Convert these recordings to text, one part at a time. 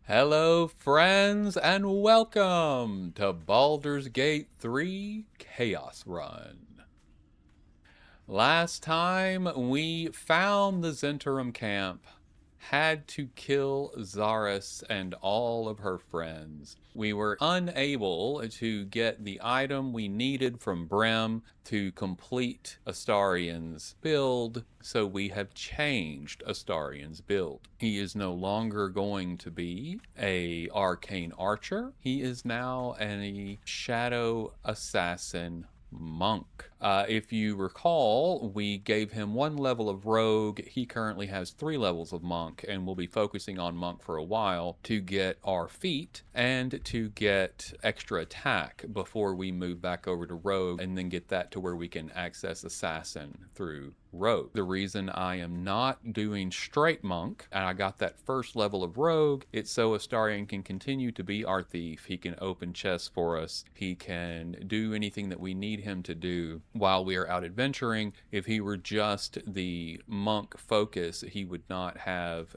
Hello, friends, and welcome to Baldur's Gate 3 Chaos Run. Last time we found the Zentarum camp, had to kill Zaris and all of her friends. We were unable to get the item we needed from Brem to complete Astarian's build, so we have changed Astarian's build. He is no longer going to be a arcane archer. He is now a shadow assassin monk. If you recall, we gave him 1 level of rogue. He currently has 3 levels of monk, and we'll be focusing on monk for a while to get our feat and to get extra attack before we move back over to rogue and then get that to where we can access assassin through rogue. The reason I am not doing straight monk and I got that 1st level of rogue, it's so Astarian can continue to be our thief. He can open chests for us. He can do anything that we need him to do while we are out adventuring. If he were just the monk focus, he would not have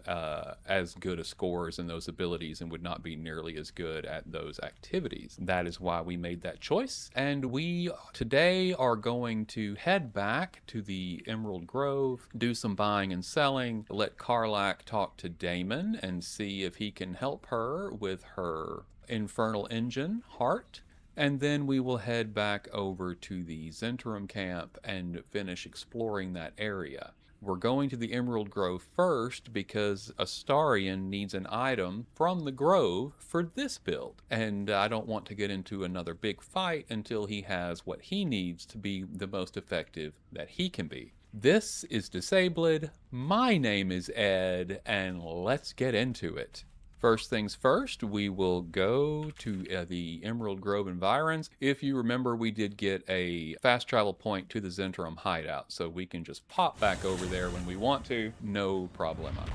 as good a scores in those abilities and would not be nearly as good at those activities. That is why we made that choice. And we today are going to head back to the Emerald Grove, do some buying and selling, let Karlak talk to Damon and see if he can help her with her infernal engine heart. And then we will head back over to the Zentarum camp and finish exploring that area. We're going to the Emerald Grove first because Astarian needs an item from the Grove for this build. And I don't want to get into another big fight until he has what he needs to be the most effective that he can be. This is Disabled. My name is Ed, and let's get into it. First things first, we will go to the Emerald Grove environs. If you remember, we did get a fast travel point to the Zentarum hideout, so we can just pop back over there when we want to, no problema.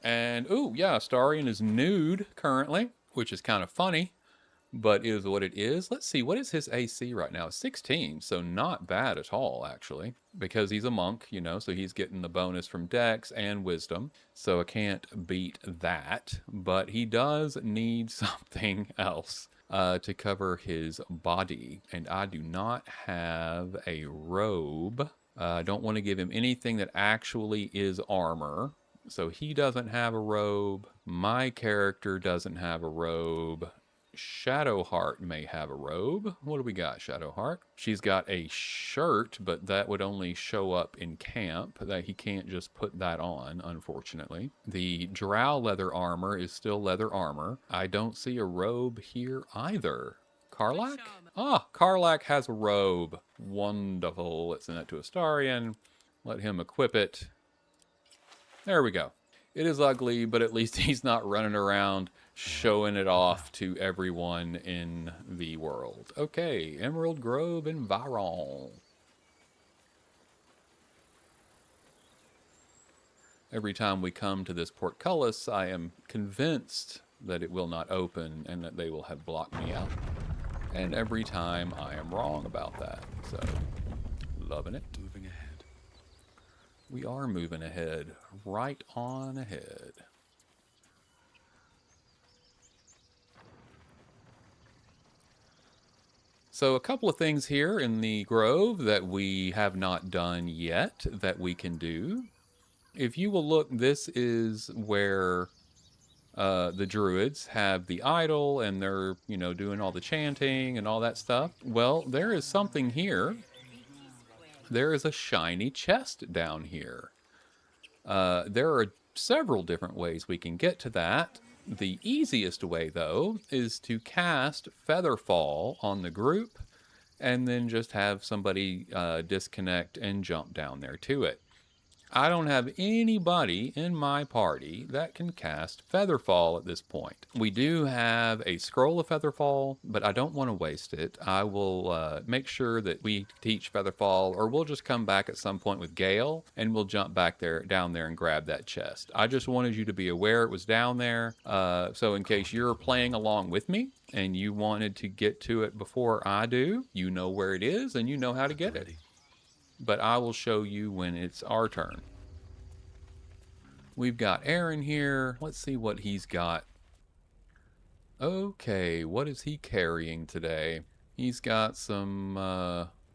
And, ooh, yeah, Astarian is nude currently, which is kind of funny, but is what it is. Let's see, what is his AC right now? 16, so not bad at all, actually, because he's a monk, you know, so he's getting the bonus from Dex and Wisdom, so I can't beat that, but he does need something else to cover his body, and I do not have a robe. I don't want to give him anything that actually is armor, so he doesn't have a robe. My character doesn't have a robe. Shadowheart may have a robe. What do we got, Shadowheart? She's got a shirt, but that would only show up in camp. That he can't just put that on, unfortunately. The drow leather armor is still leather armor. I don't see a robe here either. Karlak? Ah, Karlak has a robe. Wonderful. Let's send that to Astarian. Let him equip it. There we go. It is ugly, but at least he's not running around showing it off to everyone in the world. Okay, Emerald Grove Environ. Every time we come to this portcullis, I am convinced that it will not open and that they will have blocked me out. And every time I am wrong about that. So, loving it. Moving ahead. We are moving ahead, right on ahead. So a couple of things here in the grove that we have not done yet that we can do. If you will look, this is where the druids have the idol and they're, you know, doing all the chanting and all that stuff. Well, there is something here. There is a shiny chest down here. There are several different ways we can get to that. The easiest way, though, is to cast Featherfall on the group and then just have somebody disconnect and jump down there to it. I don't have anybody in my party that can cast Featherfall at this point. We do have a scroll of Featherfall, but I don't want to waste it. I will make sure that we teach Featherfall, or we'll just come back at some point with Gale, and we'll jump back down there and grab that chest. I just wanted you to be aware it was down there, so in case you're playing along with me, and you wanted to get to it before I do, you know where it is, and you know how to get it. But I will show you when it's our turn. We've got Aaron here. Let's see what he's got. Okay, what is he carrying today? He's got some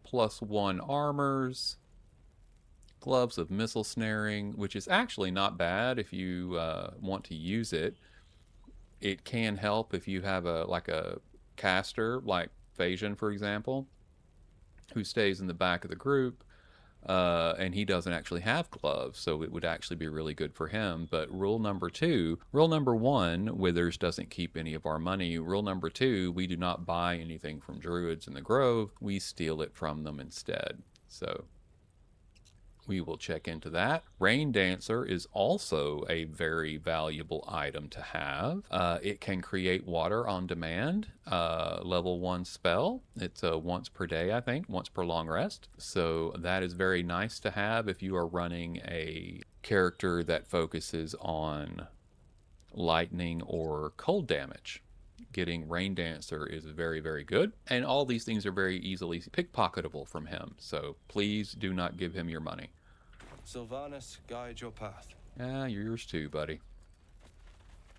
+1 armors, gloves of missile snaring, which is actually not bad if you want to use it. It can help if you have a caster like Phagian, for example, who stays in the back of the group, and he doesn't actually have gloves, so it would actually be really good for him. But rule number one, Withers doesn't keep any of our money. Rule number two, we do not buy anything from druids in the grove. We steal it from them instead. So we will check into that. Rain Dancer is also a very valuable item to have. It can create water on demand. Level 1 spell. It's once per day, I think, once per long rest. So that is very nice to have if you are running a character that focuses on lightning or cold damage. Getting Rain Dancer is very, very good. And all these things are very easily pickpocketable from him. So please do not give him your money. Sylvanus, guide your path. Yours too, buddy.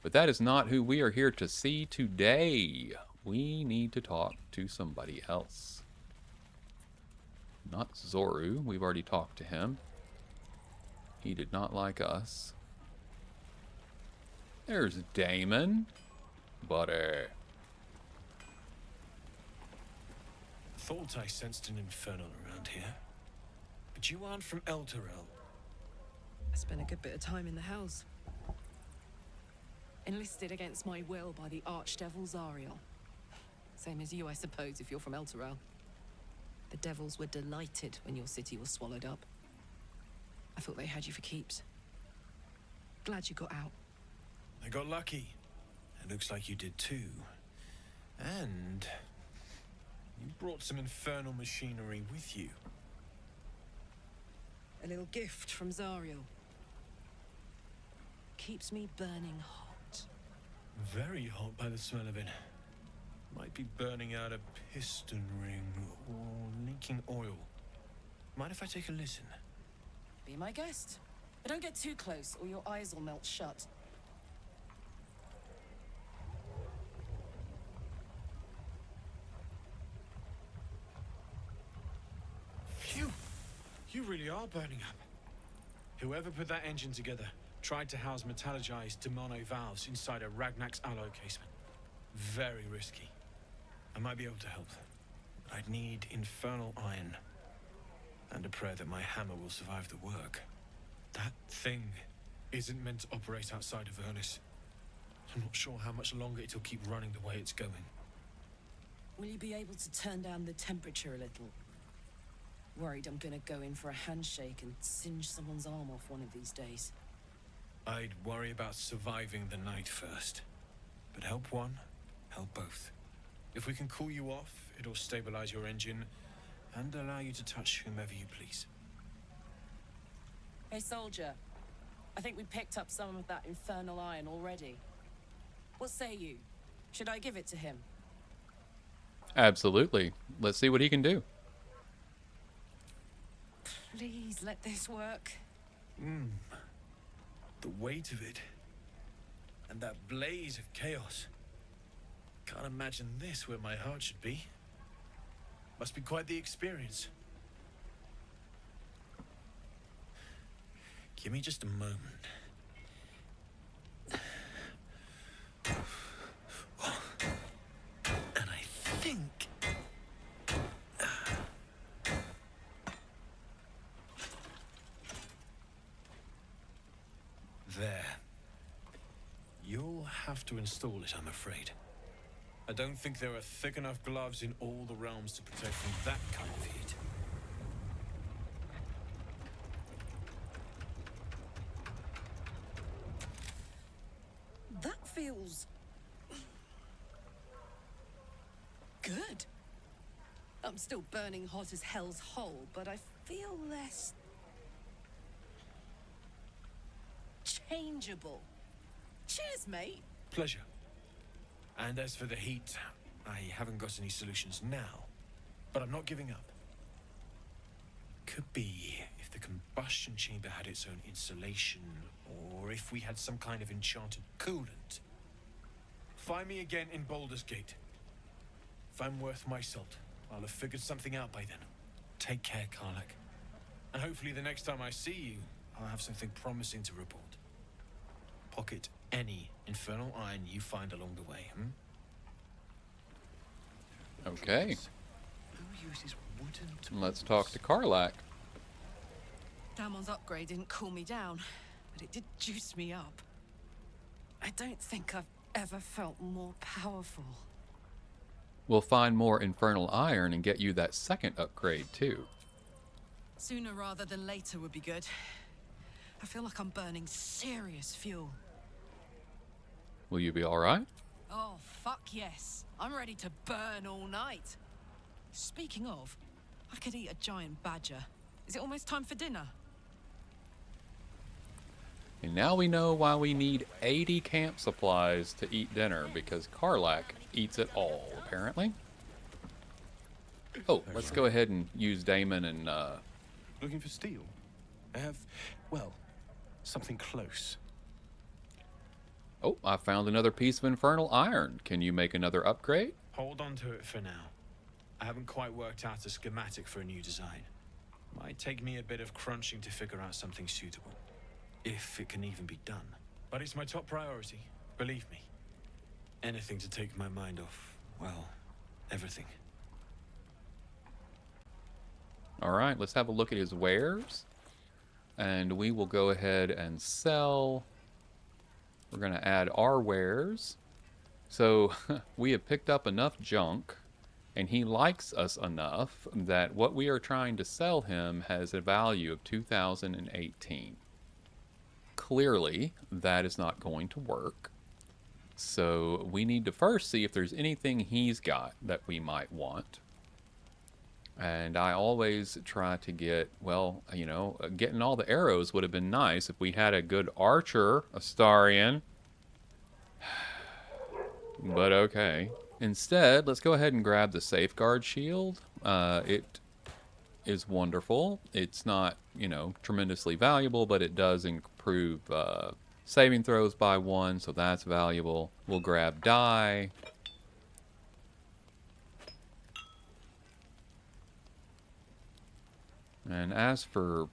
But that is not who we are here to see today. We need to talk to somebody else. Not Zoru. We've already talked to him. He did not like us. There's Damon. Buddy. Thought I sensed an infernal around here. But you aren't from Elturel. I spent a good bit of time in the Hells. Enlisted against my will by the Archdevil Zariel. Same as you, I suppose, if you're from Elturel. The devils were delighted when your city was swallowed up. I thought they had you for keeps. Glad you got out. I got lucky. It looks like you did too. And you brought some infernal machinery with you. A little gift from Zariel. Keeps me burning hot. Very hot by the smell of it. Might be burning out a piston ring or leaking oil. Mind if I take a listen? Be my guest. But don't get too close or your eyes will melt shut. Phew! You really are burning up. Whoever put that engine together tried to house metallurgized Demono valves inside a Ragnak's alloy casement. Very risky. I might be able to help, but I'd need infernal iron. And a prayer that my hammer will survive the work. That thing isn't meant to operate outside of Ernest. I'm not sure how much longer it'll keep running the way it's going. Will you be able to turn down the temperature a little? Worried I'm gonna go in for a handshake and singe someone's arm off one of these days. I'd worry about surviving the night first. But help one, help both. If we can cool you off, it'll stabilize your engine and allow you to touch whomever you please. Hey, soldier. I think we picked up some of that infernal iron already. What say you? Should I give it to him? Absolutely. Let's see what he can do. Please let this work. The weight of it. And that blaze of chaos. Can't imagine this where my heart should be. Must be quite the experience. Give me just a moment. And I think... There. You'll have to install it, I'm afraid. I don't think there are thick enough gloves in all the realms to protect from that kind of heat. That feels... good. I'm still burning hot as hell's hole, but I feel less... changeable. Cheers, mate. Pleasure. And as for the heat, I haven't got any solutions now, but I'm not giving up. Could be if if the combustion chamber had its own insulation, or if we had some kind of enchanted coolant. Find me again in Baldur's Gate. If I'm worth my salt, I'll have figured something out by then. Take care, Karlak. And hopefully the next time I see you, I'll have something promising to report. Pocket any infernal iron you find along the way, Okay. Who uses wooden tools? Let's talk to Karlak. Damon's upgrade didn't cool me down, but it did juice me up. I don't think I've ever felt more powerful. We'll find more infernal iron and get you that second upgrade, too. Sooner rather than later would be good. I feel like I'm burning serious fuel. Will you be alright? Oh, fuck yes. I'm ready to burn all night. Speaking of, I could eat a giant badger. Is it almost time for dinner? And now we know why we need 80 camp supplies to eat dinner, because Karlak eats it all, apparently. Oh, let's go ahead and use Damon and, Looking for steel? I have, well, something close. Oh, I found another piece of infernal iron. Can you make another upgrade? Hold on to it for now. I haven't quite worked out a schematic for a new design. Might take me a bit of crunching to figure out something suitable. If it can even be done. But it's my top priority, believe me. Anything to take my mind off, well, everything. Alright, let's have a look at his wares. And we will go ahead and sell. We're going to add our wares. So we have picked up enough junk, and he likes us enough that what we are trying to sell him has a value of 2018. Clearly, that is not going to work. So we need to first see if there's anything he's got that we might want. And I always try to get, well, you know, getting all the arrows would have been nice if we had a good archer, Astarian. But okay. Instead, let's go ahead and grab the safeguard shield. It is wonderful. It's not, you know, tremendously valuable, but it does improve saving throws by 1, so that's valuable. We'll grab dye. And as for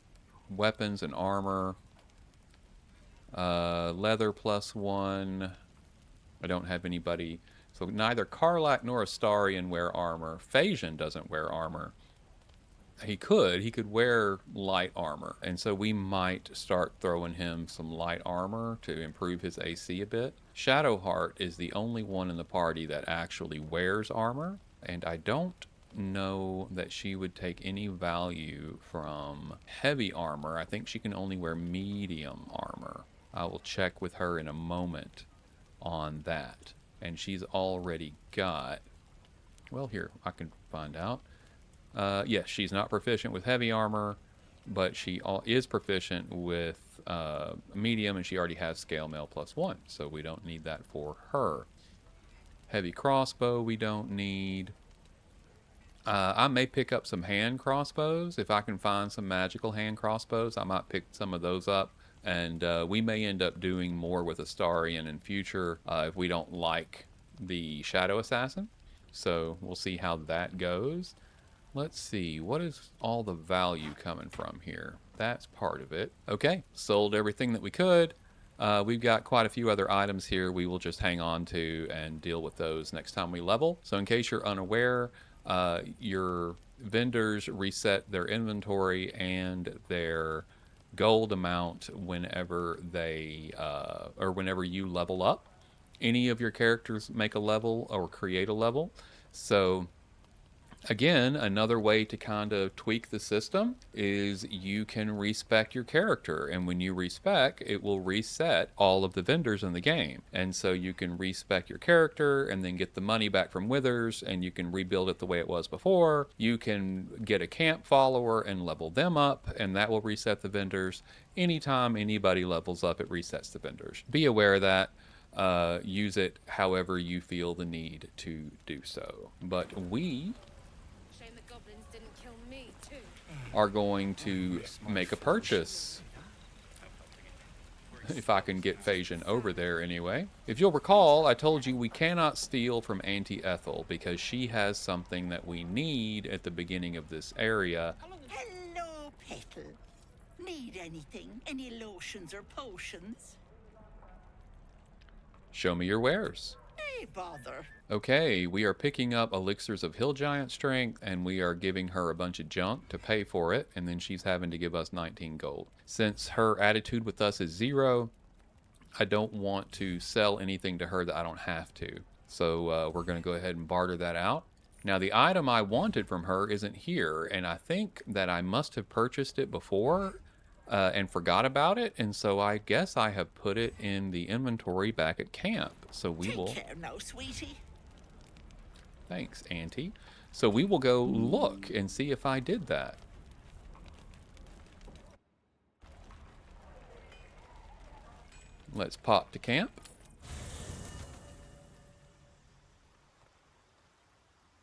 weapons and armor, leather +1. I don't have anybody. So neither Karlak nor Astarian wear armor. Phagian doesn't wear armor. He could wear light armor. And so we might start throwing him some light armor to improve his AC a bit. Shadowheart is the only one in the party that actually wears armor. And I don't know that she would take any value from heavy armor. I think she can only wear medium armor. I will check with her in a moment on that. And she's already got, well, here, I can find out. Yes, she's not proficient with heavy armor, but she is proficient with medium, and she already has scale mail +1, so we don't need that for her. Heavy crossbow we don't need. I may pick up some hand crossbows. If I can find some magical hand crossbows, I might pick some of those up. And we may end up doing more with Astarian in future if we don't like the Shadow Assassin. So we'll see how that goes. Let's see, what is all the value coming from here? That's part of it. Okay, sold everything that we could. We've got quite a few other items here we will just hang on to and deal with those next time we level. So in case you're unaware, your vendors reset their inventory and their gold amount whenever they or whenever you level up. Any of your characters make a level or create a level. So again, another way to kind of tweak the system is you can respec your character, and when you respec, it will reset all of the vendors in the game. And so you can respec your character and then get the money back from Withers, and you can rebuild it the way it was before. You can get a camp follower and level them up, and that will reset the vendors. Anytime anybody levels up, it resets the vendors. Be aware of that. Use it however you feel the need to do so. But we... Shame the goblins didn't kill me too. are going to make a purchase. If I can get Phagian over there anyway. If you'll recall, I told you we cannot steal from Auntie Ethel because she has something that we need at the beginning of this area. Hello, Petal. Need anything? Any lotions or potions? Show me your wares. Hey, bother. Okay, we are picking up elixirs of hill giant strength, and we are giving her a bunch of junk to pay for it, and then she's having to give us 19 gold. Since her attitude with us is 0, I don't want to sell anything to her that I don't have to. So we're going to go ahead and barter that out. Now, the item I wanted from her isn't here, and I think that I must have purchased it before and forgot about it, and so I guess I have put it in the inventory back at camp. So we will... Take care now, sweetie. Thanks, Auntie. So we will go look and see if I did that. Let's pop to camp.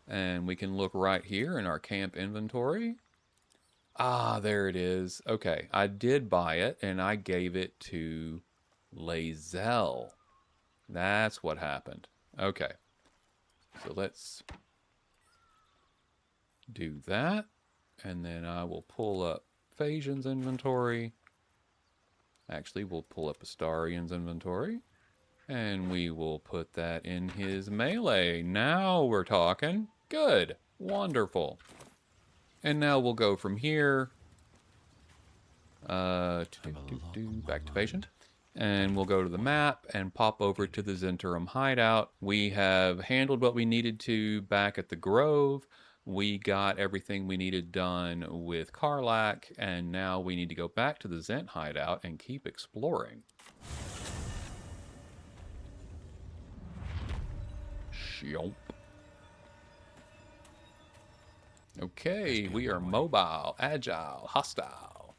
And we can look right here in our camp inventory. Ah, there it is. Okay, I did buy it, and I gave it to Lazelle. That's what happened. Okay. So let's do that. And then I will pull up Phagian's inventory. Actually, we'll pull up Astarion's inventory. And we will put that in his melee. Now we're talking. Good. Wonderful. And now we'll go from here. Back to Phagian. And we'll go to the map and pop over to the Zentarum hideout. We have handled what we needed to back at the Grove. We got everything we needed done with Karlach, and now we need to go back to the Zent hideout and keep exploring. Shomp. Okay, we are mobile, agile, hostile.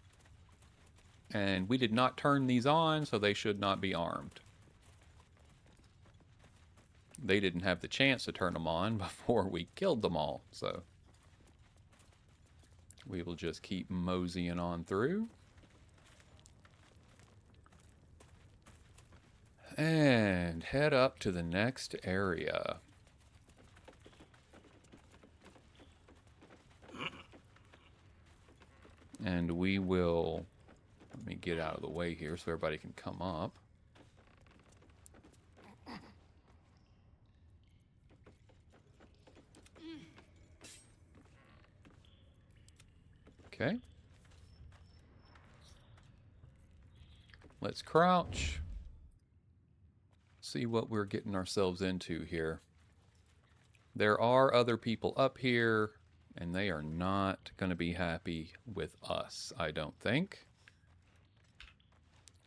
And we did not turn these on, so they should not be armed. They didn't have the chance to turn them on before we killed them all, so we will just keep moseying on through. And head up to the next area. And we will... Let me get out of the way here so everybody can come up. Okay. Let's crouch. See what we're getting ourselves into here. There are other people up here, and they are not going to be happy with us, I don't think.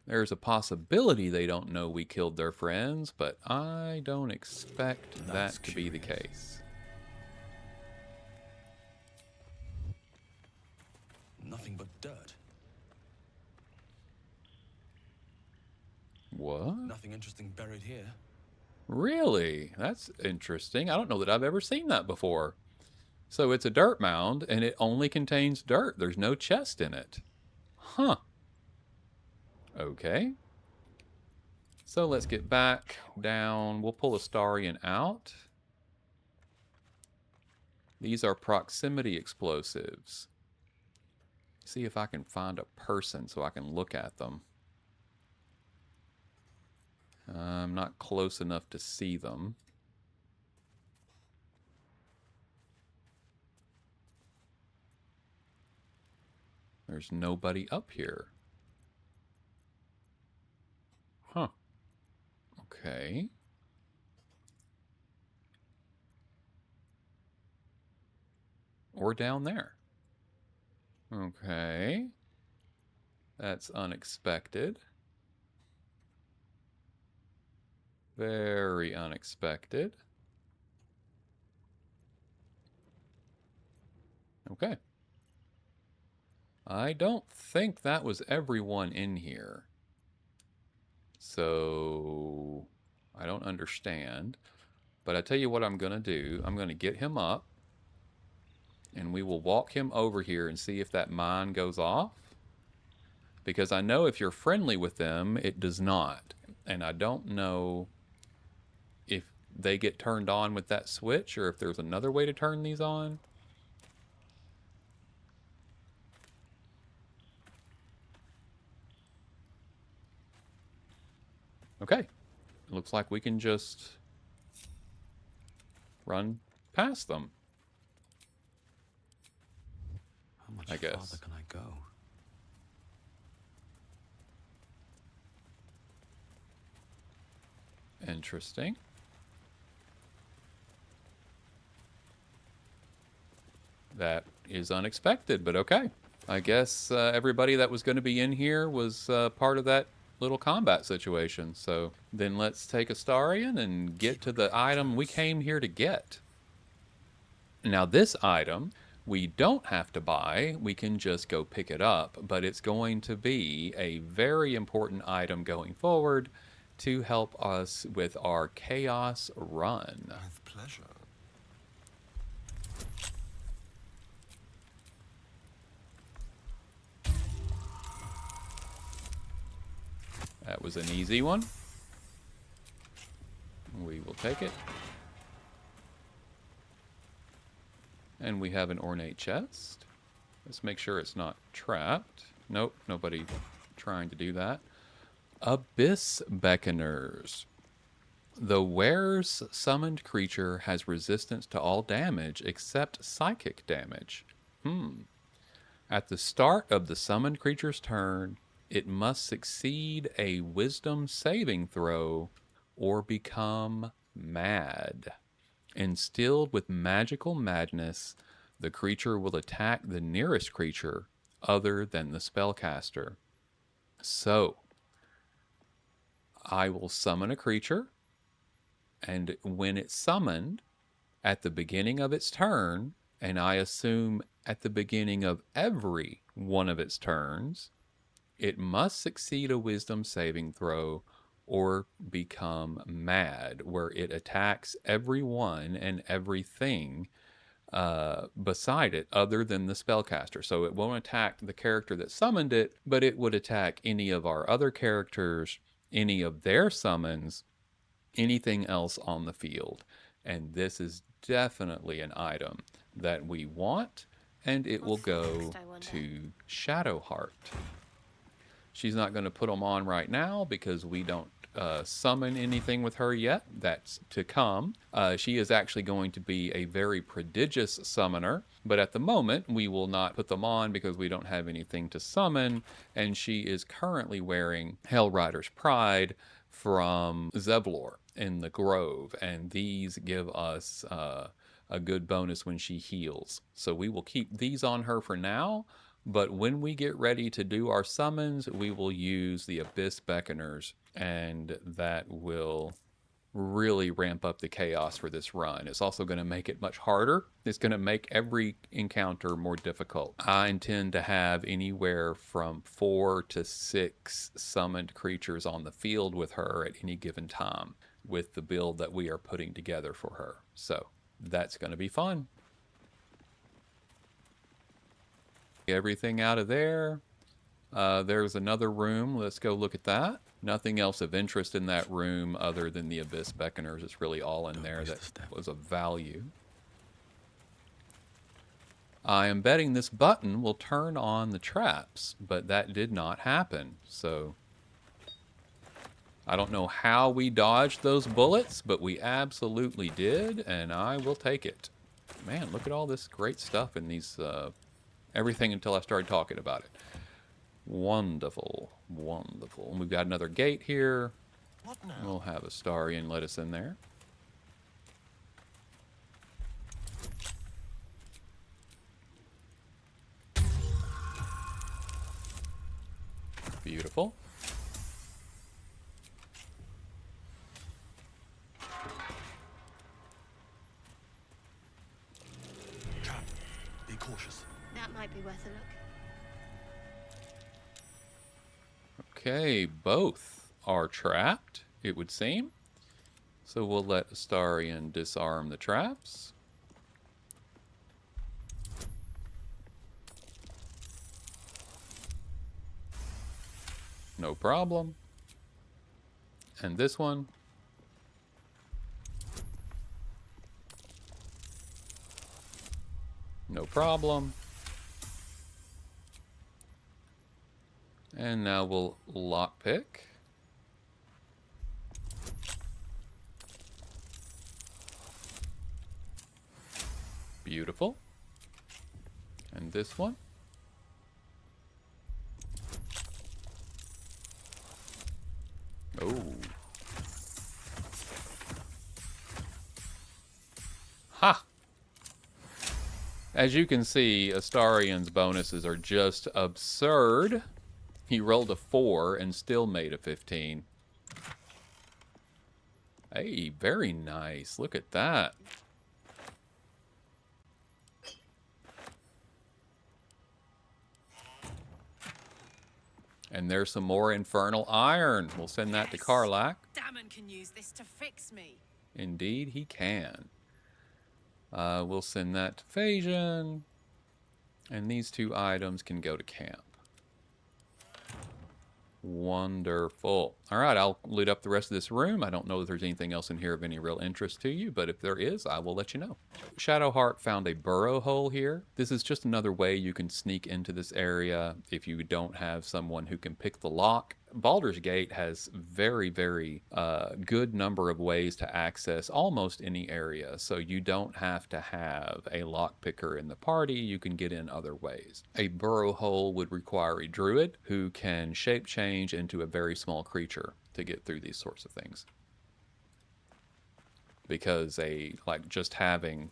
There's a possibility they don't know we killed their friends, but I don't expect that to be the case. Nothing but dirt. What? Nothing interesting buried here. Really? That's interesting. I don't know that I've ever seen that before. So it's a dirt mound, and it only contains dirt. There's no chest in it. Huh. Okay. So let's get back down. We'll pull Astarion out. These are proximity explosives. See if I can find a person so I can look at them. I'm not close enough to see them. There's nobody up here. Huh. Okay. Or down there. Okay. That's unexpected. Very unexpected. Okay. I don't think that was everyone in here. So, I don't understand. But I tell you what I'm going to do. I'm going to get him up. And we will walk him over here and see if that mine goes off. Because I know if you're friendly with them, it does not. And I don't know if they get turned on with that switch or if there's another way to turn these on. Okay. It looks like we can just run past them. How much I guess. farther can I go? Interesting. That is unexpected, but okay. I guess everybody that was going to be in here was part of that little combat situation. So then let's take Astarion and get to the item we came here to get. Now this item, we don't have to buy. We can just go pick it up, but it's going to be a very important item going forward to help us with our chaos run. With pleasure. That was an easy one. We will take it. And we have an ornate chest. Let's make sure it's not trapped. Nope, nobody trying to do that. Abyss Beckoners. The wearer's summoned creature has resistance to all damage except psychic damage. At the start of the summoned creature's turn, it must succeed a wisdom saving throw or become mad. Instilled with magical madness, the creature will attack the nearest creature other than the spellcaster. So, I will summon a creature, and when it's summoned, at the beginning of its turn, and I assume at the beginning of every one of its turns, it must succeed a wisdom saving throw or become mad, where it attacks everyone and everything beside it other than the spellcaster. So it won't attack the character that summoned it, but it would attack any of our other characters, any of their summons, anything else on the field. And this is definitely an item that we want, and it will go to Shadowheart. She's not going to put them on right now because we don't summon anything with her yet. That's to come. She is actually going to be a very prodigious summoner, but at the moment we will not put them on because we don't have anything to summon, and she is currently wearing Hellrider's Pride from Zevlor in the Grove, and these give us a good bonus when she heals. So we will keep these on her for now, but when we get ready to do our summons, we will use the Abyss Beckoners, and that will really ramp up the chaos for this run. It's also going to make it much harder. It's going to make every encounter more difficult. I intend to have anywhere from 4 to 6 summoned creatures on the field with her at any given time with the build that we are putting together for her. So that's going to be fun. Everything out of there. There's another room. Let's go look at that. Nothing else of interest in that room other than the Abyss Beckoners. It's really all in there that was of value. I am betting this button will turn on the traps, but that did not happen. So I don't know how we dodged those bullets, but we absolutely did, and I will take it. Man, look at all this great stuff in these, everything until I started talking about it. Wonderful, wonderful. And we've got another gate here. What now? We'll have Astarion let us in there. Beautiful. Trap. Be cautious. That might be worth a look. Okay, both are trapped, it would seem. So we'll let Astarion disarm the traps. No problem. And this one. No problem. And now we'll lockpick. Beautiful. And this one. Oh. Ha! As you can see, Astarian's bonuses are just absurd. He rolled a 4 and still made a 15. Hey, very nice. Look at that. And there's some more infernal iron. We'll send that to Karlak. Damon can use this to fix me. Indeed, he can. We'll send that to Phagian. And these 2 items can go to camp. Wonderful. All right, I'll loot up the rest of this room. I don't know if there's anything else in here of any real interest to you, but if there is, I will let you know. Shadowheart found a burrow hole here. This is just another way you can sneak into this area if you don't have someone who can pick the lock. Baldur's Gate has very, very good number of ways to access almost any area, so you don't have to have a lockpicker in the party. You can get in other ways. A burrow hole would require a druid who can shape change into a very small creature to get through these sorts of things. Because just having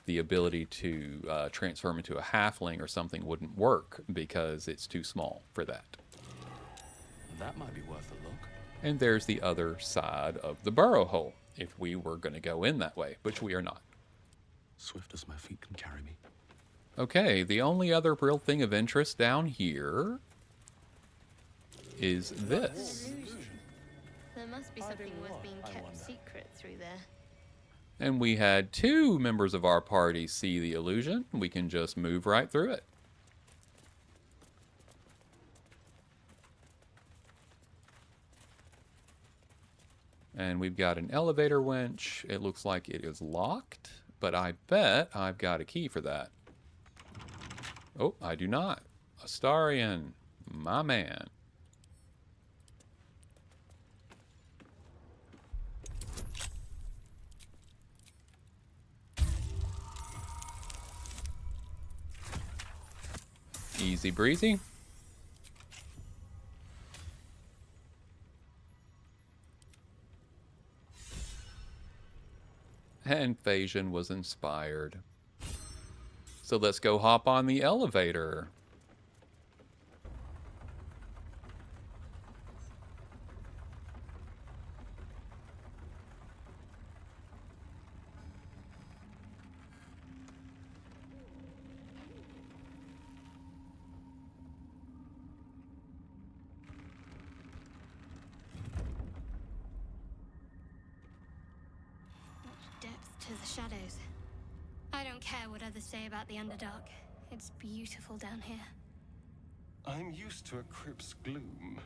the ability to transform into a halfling or something wouldn't work because it's too small for that. That might be worth a look. And there's the other side of the burrow hole, if we were going to go in that way, which we are not. Swift as my feet can carry me. Okay, the only other real thing of interest down here is this. There must be something worth being kept secret through there. And we had 2 members of our party see the illusion. We can just move right through it. And we've got an elevator winch. It looks like it is locked, but I bet I've got a key for that. Oh, I do not. Astarian, my man. Easy breezy. And Phagian was inspired. So let's go hop on the elevator. Depth to the shadows. I don't care what others say about the Underdark. It's beautiful down here. I'm used to a crypt's gloom.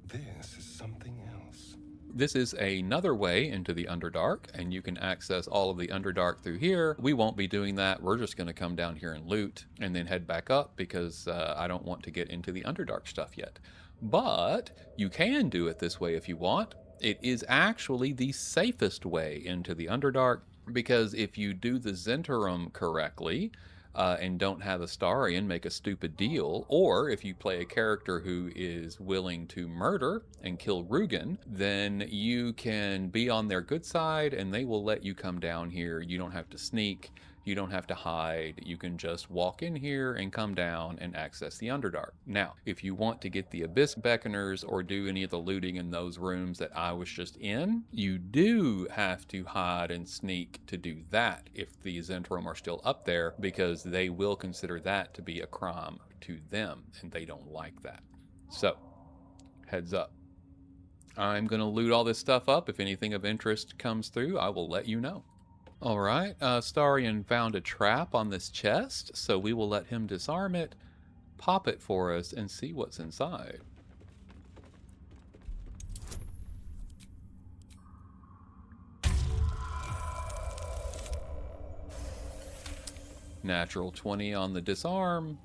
This is something else. This is another way into the Underdark, and you can access all of the Underdark through here. We won't be doing that. We're just going to come down here and loot and then head back up because I don't want to get into the Underdark stuff yet. But you can do it this way if you want. It is actually the safest way into the Underdark because if you do the Zhentarim correctly, and don't have Astarian make a stupid deal, or if you play a character who is willing to murder and kill Rugen, then you can be on their good side and they will let you come down here. You don't have to sneak, you don't have to hide, you can just walk in here and come down and access the Underdark. Now, if you want to get the Abyss Beckoners or do any of the looting in those rooms that I was just in, you do have to hide and sneak to do that if the Zhentarim are still up there, because they will consider that to be a crime to them, and they don't like that. So, heads up. I'm going to loot all this stuff up. If anything of interest comes through, I will let you know. All right, Astarian found a trap on this chest, so we will let him disarm it, pop it for us, and see what's inside. Natural 20 on the disarm.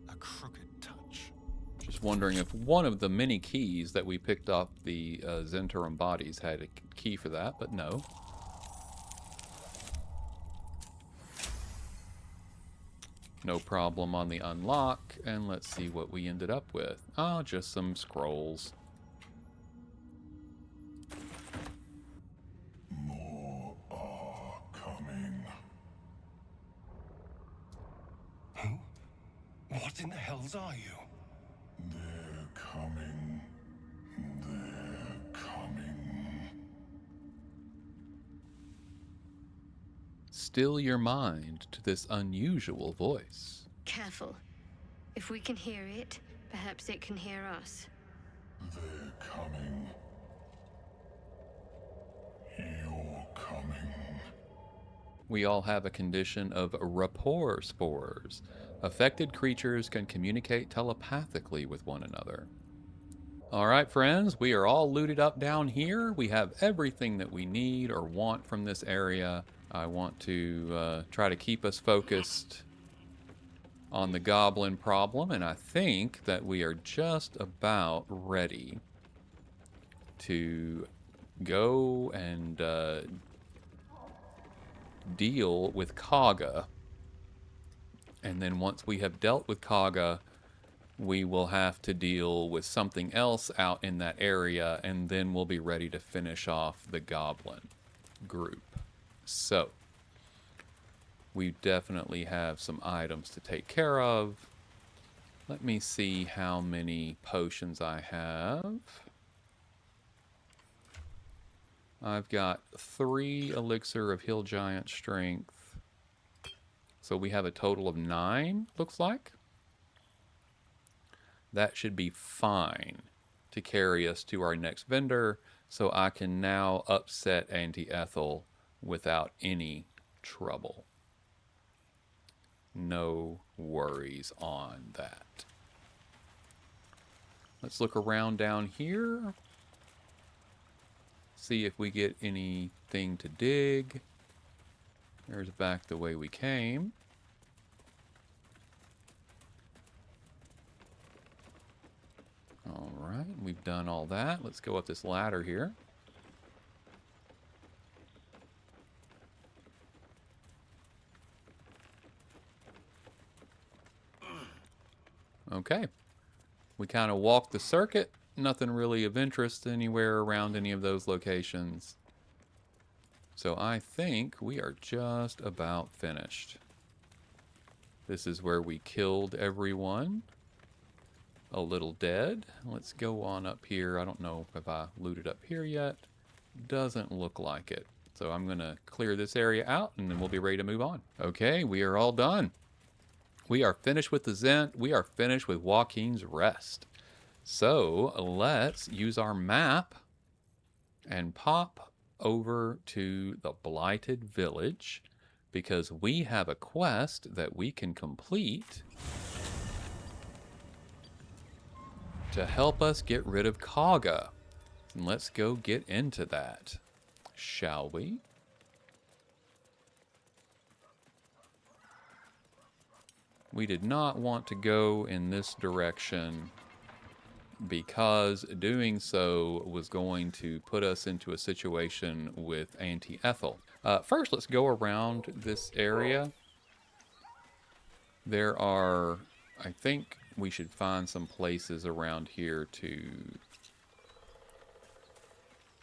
A crooked touch. Just wondering if one of the many keys that we picked up the Zentarum bodies had a key for that, but no. No problem on the unlock, and let's see what we ended up with. Oh, just some scrolls. More are coming. Who? What in the hells are you? They're coming. They're coming. Still your mind to this unusual voice. Careful. If we can hear it, perhaps it can hear us. They're coming. You're coming. We all have a condition of rapport spores. Affected creatures can communicate telepathically with one another. Alright friends, we are all looted up down here. We have everything that we need or want from this area. I want to try to keep us focused on the goblin problem, and I think that we are just about ready to go and deal with Kaga. And then once we have dealt with Kaga, we will have to deal with something else out in that area, and then we'll be ready to finish off the goblin group. So, we definitely have some items to take care of. Let me see how many potions I have. I've got 3 Elixir of Hill Giant Strength. So we have a total of 9, looks like. That should be fine to carry us to our next vendor, so I can now upset Auntie Ethel without any trouble. No worries on that. Let's look around down here. See if we get anything to dig. There's back the way we came. Alright, we've done all that. Let's go up this ladder here. Okay. We kind of walked the circuit. Nothing really of interest anywhere around any of those locations. So I think we are just about finished. This is where we killed everyone. A little dead. Let's go on up here. I don't know if I looted up here yet. Doesn't look like it. So I'm going to clear this area out and then we'll be ready to move on. Okay, we are all done. We are finished with the Zent. We are finished with Joaquin's Rest. So let's use our map and pop over to the Blighted Village because we have a quest that we can complete to help us get rid of Kaga. And let's go get into that, shall we? We did not want to go in this direction because doing so was going to put us into a situation with Auntie Ethel. First, let's go around this area. There are, I think we should find some places around here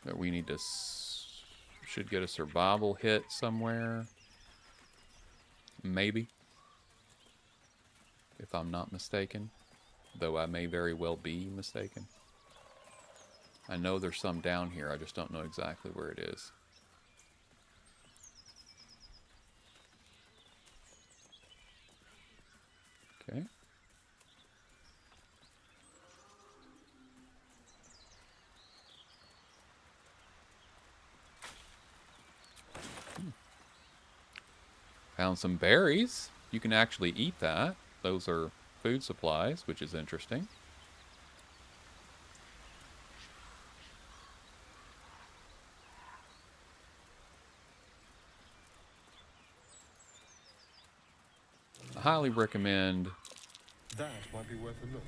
that we need to, should get a survival hit somewhere. Maybe. If I'm not mistaken. Though I may very well be mistaken. I know there's some down here, I just don't know exactly where it is. Okay. Found some berries. You can actually eat that. Those are food supplies, which is interesting. highly recommend That might be worth a look.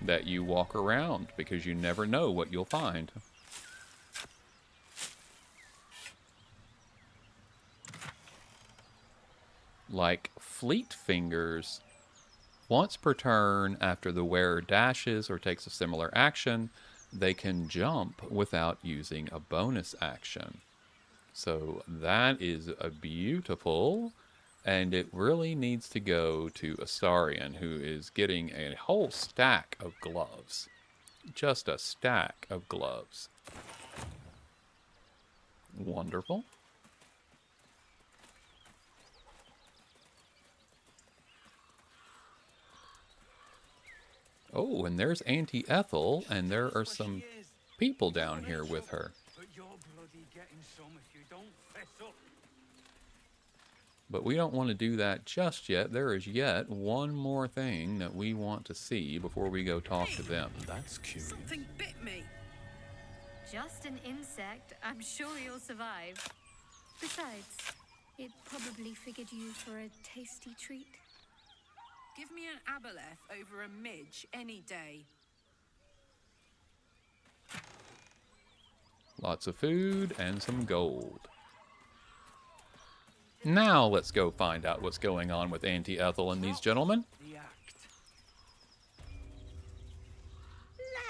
that you walk around because you never know what you'll find. Like Fleet Fingers, once per turn after the wearer dashes or takes a similar action, they can jump without using a bonus action. So that is a beautiful, and it really needs to go to Astarion, who is getting a whole stack of gloves. Just a stack of gloves. Wonderful. Oh, and there's Auntie Ethel, and there are some people down here with her. But you're bloody getting some if you don't fess up. But we don't want to do that just yet. There is yet one more thing that we want to see before we go talk to them. That's curious. Something bit me. Just an insect. I'm sure you'll survive. Besides, it probably figured you for a tasty treat. Give me an aboleth over a midge any day. Lots of food and some gold. Now let's go find out what's going on with Auntie Ethel and these gentlemen. The act.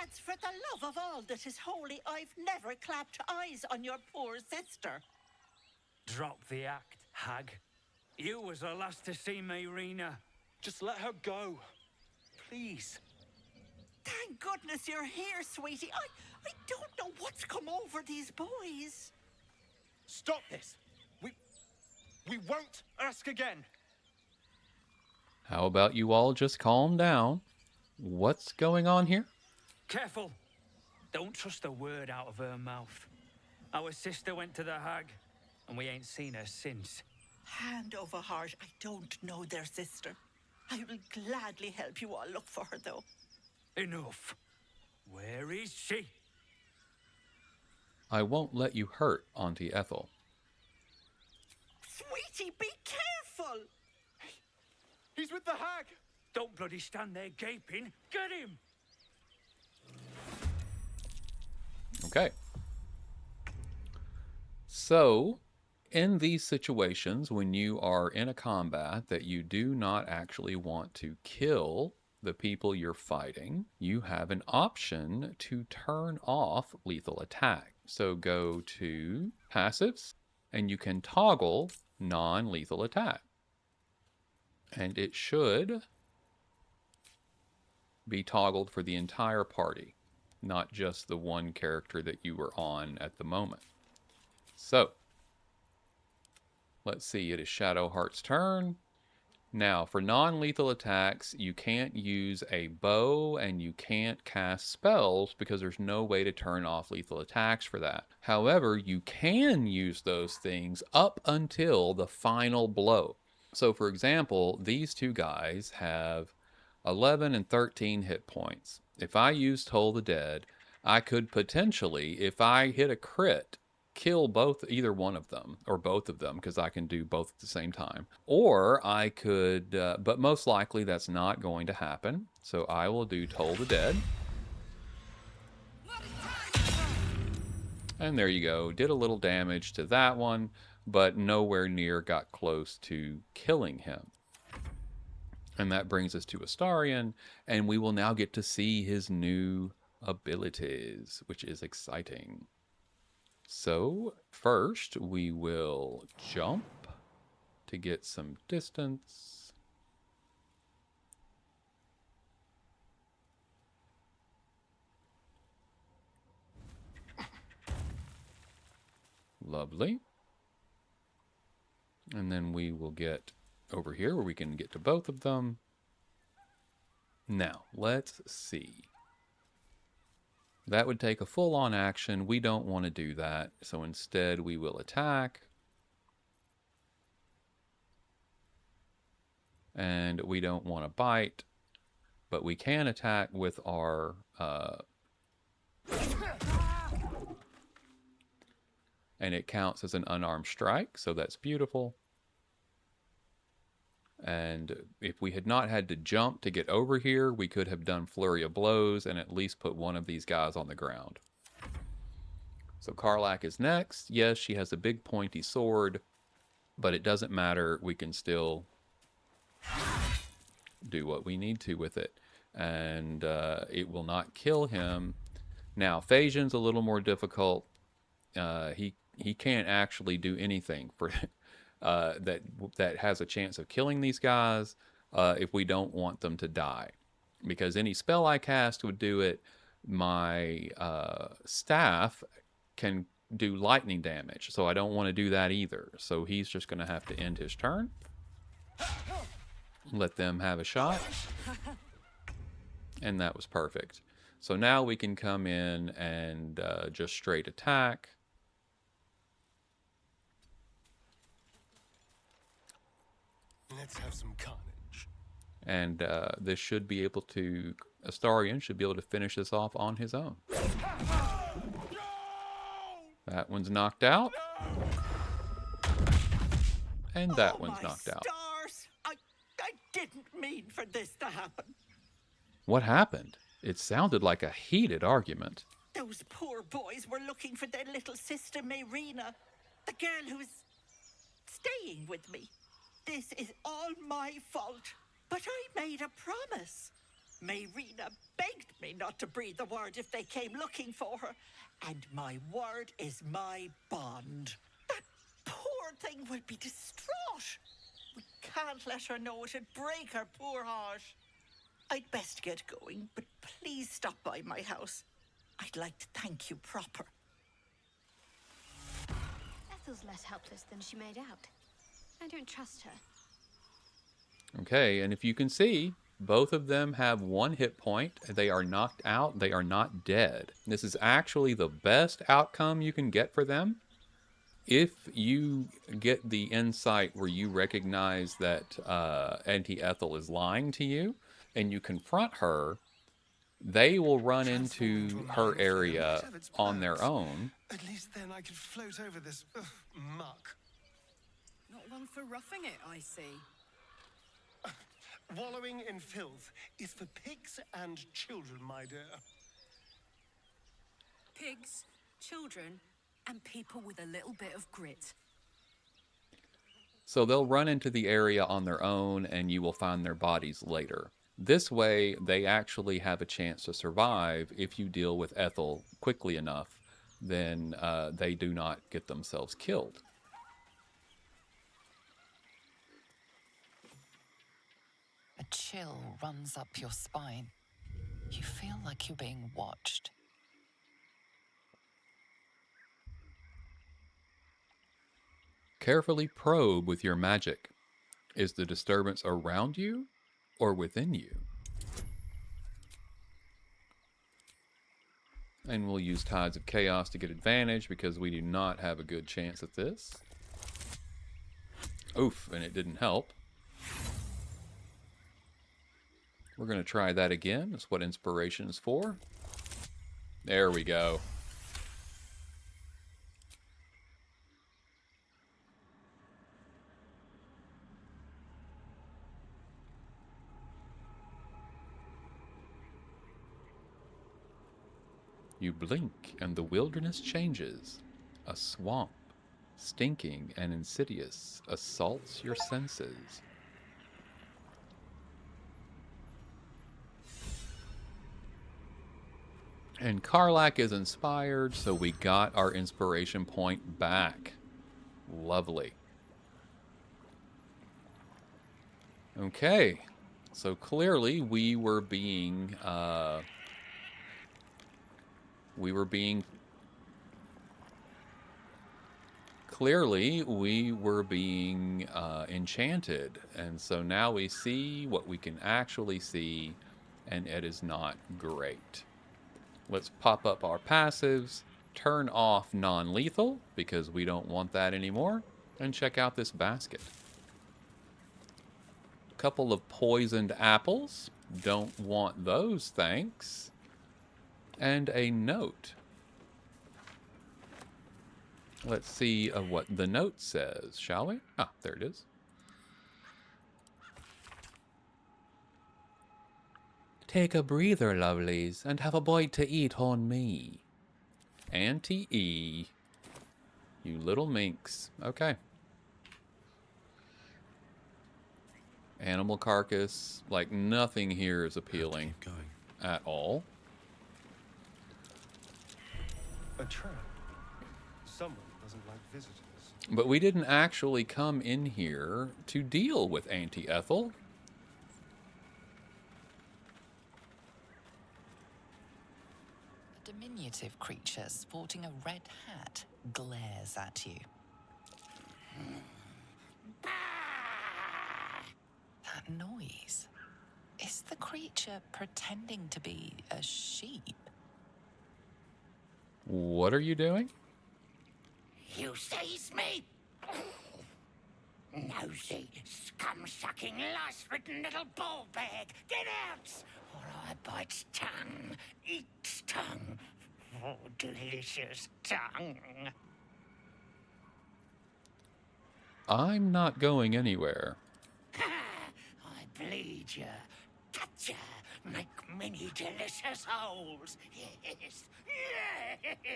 Lads, for the love of all that is holy, I've never clapped eyes on your poor sister. Drop the act, hag. You was the last to see me, Rena. Just let her go. Please. Thank goodness you're here, sweetie. I don't know what's come over these boys. Stop this. We won't ask again. How about you all just calm down? What's going on here? Careful. Don't trust a word out of her mouth. Our sister went to the hag, and we ain't seen her since. Hand over heart, I don't know their sister. I will gladly help you all look for her, though. Enough. Where is she? I won't let you hurt Auntie Ethel. Sweetie, be careful! He's with the hag. Don't bloody stand there gaping. Get him! Okay. So, in these situations, when you are in a combat that you do not actually want to kill the people you're fighting, you have an option to turn off lethal attack. So go to passives, and you can toggle non-lethal attack. And it should be toggled for the entire party, not just the one character that you were on at the moment. So, let's see, it is Shadowheart's turn. Now, for non-lethal attacks, you can't use a bow and you can't cast spells because there's no way to turn off lethal attacks for that. However, you can use those things up until the final blow. So, for example, these two guys have 11 and 13 hit points. If I use Toll the Dead, I could potentially, if I hit a crit, kill either one of them or both of them, because I can do both at the same time. Or I could, but most likely that's not going to happen. So I will do Toll the Dead. And there you go. Did a little damage to that one, but nowhere near got close to killing him. And that brings us to Astarion, and we will now get to see his new abilities, which is exciting. So, first we will jump to get some distance. Lovely. And then we will get over here where we can get to both of them. Now, let's see. That would take a full-on action. We don't want to do that. So instead, we will attack. And we don't want to bite. But we can attack with our... and it counts as an unarmed strike. So that's beautiful. And if we had not had to jump to get over here, we could have done Flurry of Blows and at least put one of these guys on the ground. So Karlach is next. Yes, she has a big pointy sword, but it doesn't matter. We can still do what we need to with it. And it will not kill him. Now, Phagian's a little more difficult. He can't actually do anything for that has a chance of killing these guys if we don't want them to die. Because any spell I cast would do it. My staff can do lightning damage, so I don't want to do that either. So he's just going to have to end his turn. Let them have a shot. And that was perfect. So now we can come in and just straight attack. Let's have some carnage. And this should be able to... Astarion should be able to finish this off on his own. That one's knocked out. And that one's knocked out. Stars! I didn't mean for this to happen. What happened? It sounded like a heated argument. Those poor boys were looking for their little sister, Mayrina, the girl who's staying with me. This is all my fault. But I made a promise. Mayrina begged me not to breathe a word if they came looking for her. And my word is my bond. That poor thing will be distraught. We can't let her know. It'd break her poor heart. I'd best get going, but please stop by my house. I'd like to thank you proper. Ethel's less helpless than she made out. I don't trust her. Okay, and if you can see, both of them have 1 hit point. They are knocked out. They are not dead. This is actually the best outcome you can get for them. If you get the insight where you recognize that Auntie Ethel is lying to you, and you confront her, they will run into her area on their own. At least then I could float over this muck. Not one for roughing it, I see. Wallowing in filth is for pigs and children, my dear. Pigs, children, and people with a little bit of grit. So they'll run into the area on their own, and you will find their bodies later. This way, they actually have a chance to survive. If you deal with Ethel quickly enough, then they do not get themselves killed. A chill runs up your spine. You feel like you're being watched. Carefully probe with your magic. Is the disturbance around you or within you? And we'll use Tides of Chaos to get advantage because we do not have a good chance at this. Oof, and it didn't help. We're going to try that again. That's what inspiration is for. There we go. You blink, and the wilderness changes. A swamp, stinking and insidious, assaults your senses. And Karlach is inspired, so we got our inspiration point back. Lovely. Okay, so clearly we were being enchanted, and so now we see what we can actually see, and it is not great. Let's pop up our passives, turn off non-lethal, because we don't want that anymore, and check out this basket. A couple of poisoned apples, don't want those, thanks. And a note. Let's see what the note says, shall we? Ah, there it is. Take a breather, lovelies, and have a bite to eat on me. Auntie E. You little minx. Okay. Animal carcass. Like, nothing here is appealing Keep going. at all. A trap. Someone doesn't like visitors. But we didn't actually come in here to deal with Auntie Ethel. A diminutive creature sporting a red hat glares at you. That noise. Is the creature pretending to be a sheep? What are you doing? You seize me? Nosy, scum-sucking, lice-ridden little ball bag. Get out! Or I bite tongue, eat tongue. Oh, delicious tongue. I'm not going anywhere. I bleed ya, cut ya, make many delicious holes. Yes, yes.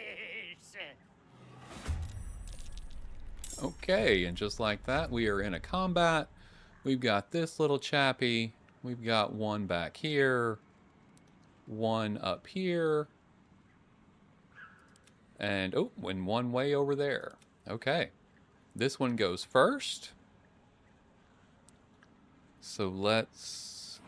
Okay, and just like that, we are in a combat. We've got this little chappy. We've got one back here. One up here. And, oh, and one way over there. Okay. This one goes first. So let's...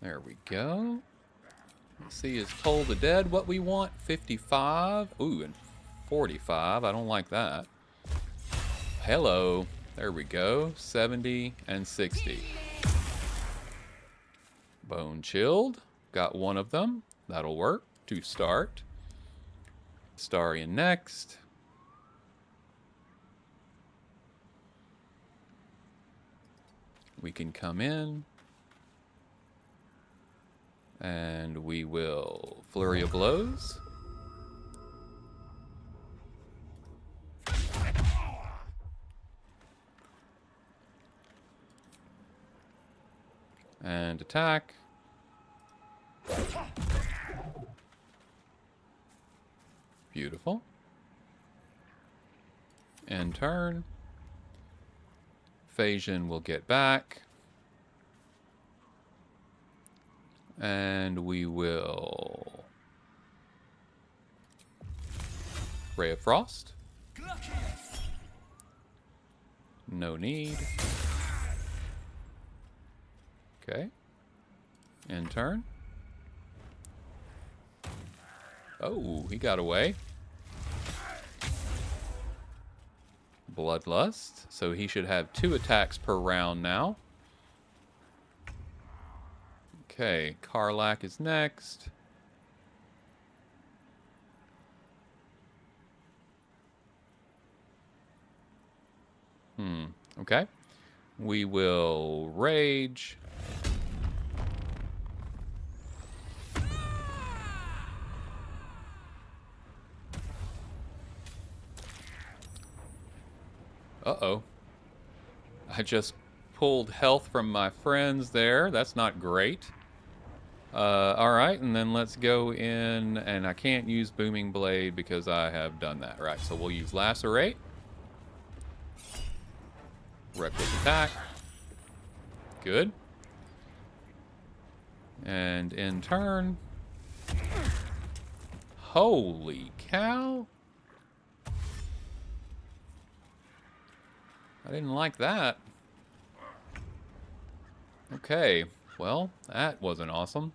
There we go. Let's see, is Toll the Dead what we want? 55. Ooh, and 45. I don't like that. Hello. There we go. 70 and 60. Bone Chilled. Got one of them. That'll work to start. Starian next. We can come in. And we will Flurry of Blows. And attack. Beautiful. End turn. Phagian will get back. And we will Ray of Frost. No need. Okay. End turn. Oh, he got away. Bloodlust. So he should have 2 attacks per round now. Okay, Karlak is next. Okay. We will Rage. Uh-oh. I just pulled health from my friends there. That's not great. Alright, and then let's go in, and I can't use Booming Blade because I have done that. Right, so we'll use Lacerate. Reckless attack. Good. And in turn. Holy cow. I didn't like that. Okay, well, that wasn't awesome.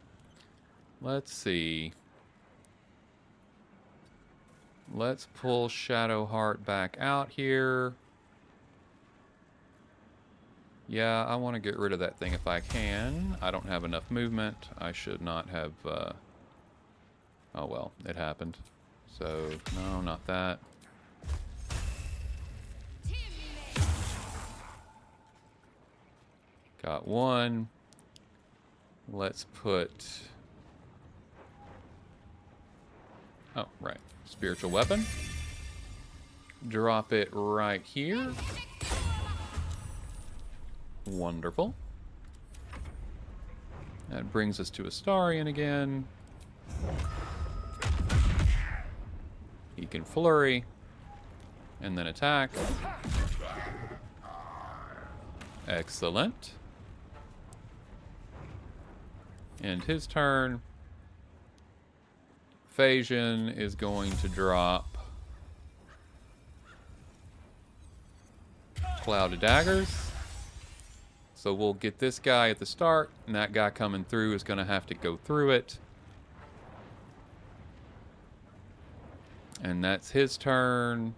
Let's see. Let's pull Shadowheart back out here. Yeah, I want to get rid of that thing if I can. I don't have enough movement. I should not have... Oh well, it happened. So, no, not that. Got one. Let's put... Oh, right. Spiritual weapon. Drop it right here. Wonderful. That brings us to Astarion again. He can flurry and then attack. Excellent. And his turn. Phagian is going to drop Cloud of Daggers. So we'll get this guy at the start, and that guy coming through is going to have to go through it. And that's his turn.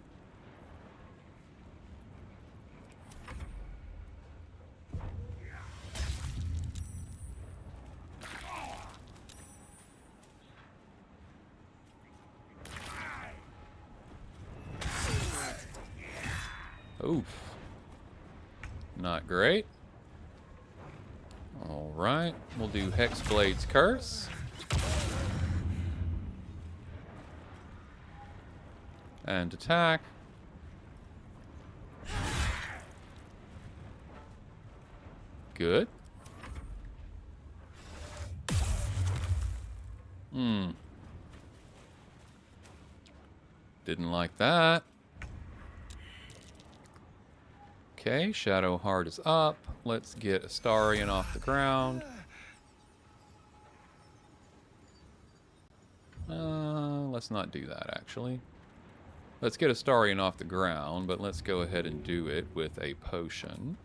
Oof. Not great. Alright, we'll do Hexblade's Curse. And attack. Good. Didn't like that. Okay, Shadow Heart is up. Let's get Astarion off the ground. Let's not do that, actually. Let's get Astarion off the ground, but let's go ahead and do it with a potion.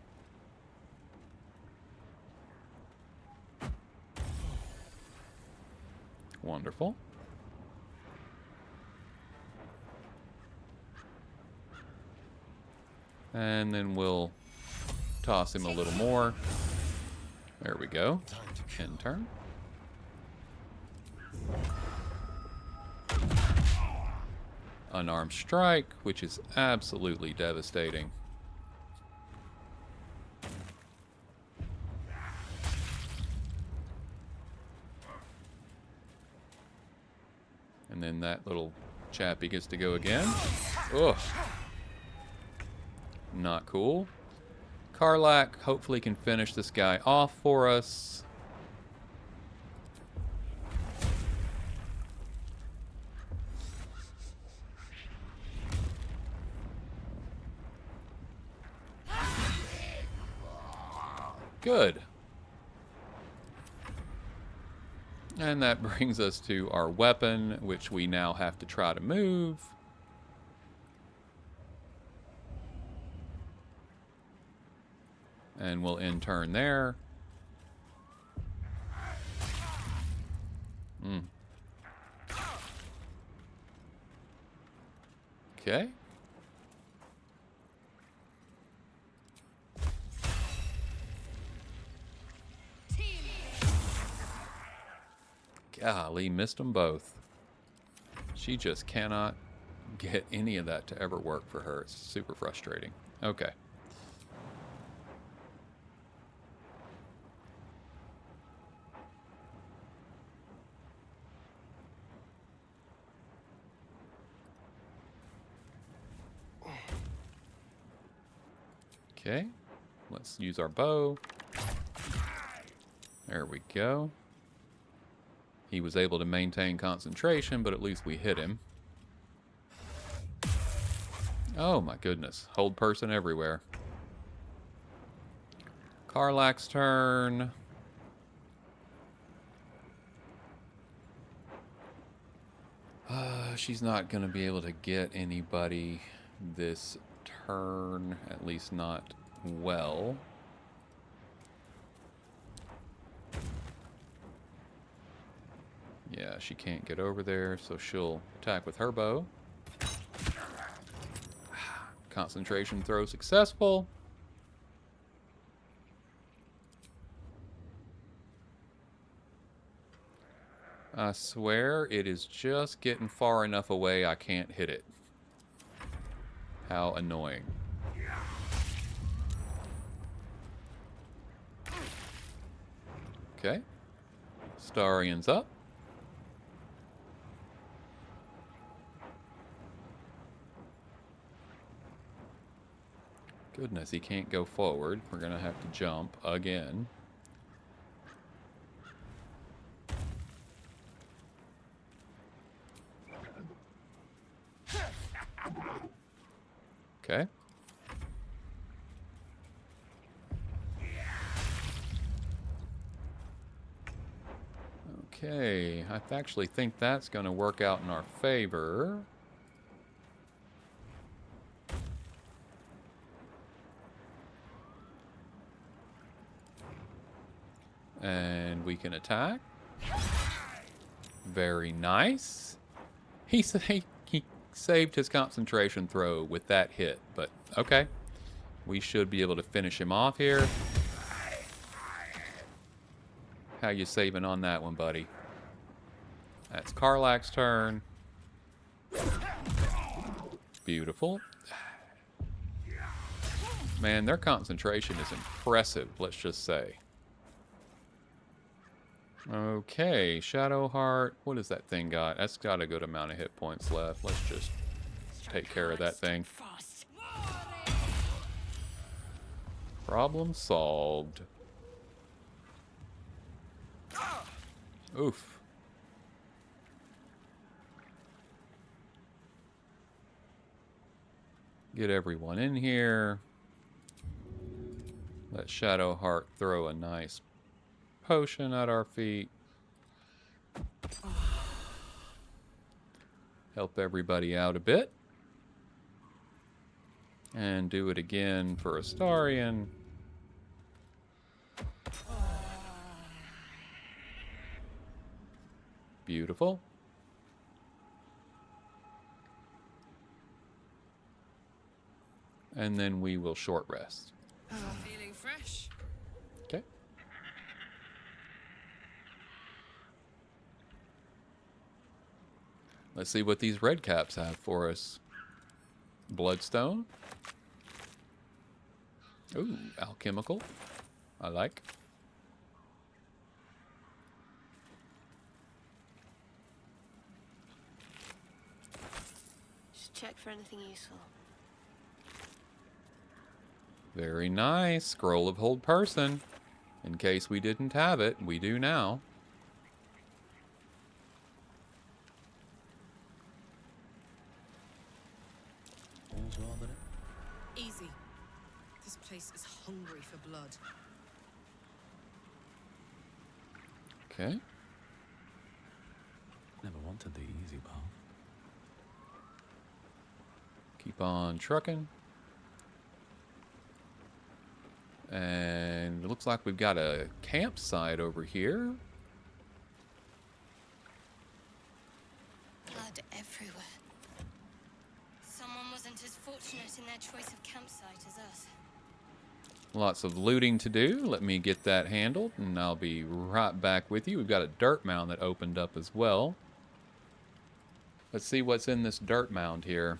Wonderful. And then we'll toss him a little more. There we go. End turn. Unarmed strike, which is absolutely devastating. And then that little chappy gets to go again. Ugh. Not cool. Karlach hopefully can finish this guy off for us. Good. And that brings us to our weapon, which we now have to try to move. And we'll end turn there. Okay. Golly, missed them both. She just cannot get any of that to ever work for her. It's super frustrating. Okay. Okay, let's use our bow. There we go. He was able to maintain concentration, but at least we hit him. Oh my goodness, hold person everywhere. Karlach's turn. She's not going to be able to get anybody this turn, at least not well. Yeah, she can't get over there, so she'll attack with her bow. Concentration throw successful. I swear it is just getting far enough away I can't hit it. How annoying. Okay. Astarion's up. Goodness, he can't go forward. We're going to have to jump again. Okay. Okay, I actually think that's going to work out in our favor. And we can attack. Very nice. He saved his concentration throw with that hit, but okay. We should be able to finish him off here. How you saving on that one, buddy? That's Karlach's turn. Beautiful. Man, their concentration is impressive, let's just say. Okay, Shadowheart. What does that thing got? That's got a good amount of hit points left. Let's just take care of that thing. Problem solved. Oof. Get everyone in here. Let Shadowheart throw a nice potion at our feet. Help everybody out a bit. And do it again for Astarion. Beautiful. And then we will short rest. Feeling fresh? Okay. Let's see what these redcaps have for us. Bloodstone. Ooh, alchemical. I like. Just check for anything useful. Very nice. Scroll of Hold Person. In case we didn't have it, we do now. Easy. This place is hungry for blood. Okay. Never wanted the easy path. Keep on trucking. And it looks like we've got a campsite over here. Blood everywhere. Someone wasn't as fortunate in their choice of campsite as us. Lots of looting to do. Let me get that handled, and I'll be right back with you. We've got a dirt mound that opened up as well. Let's see what's in this dirt mound here.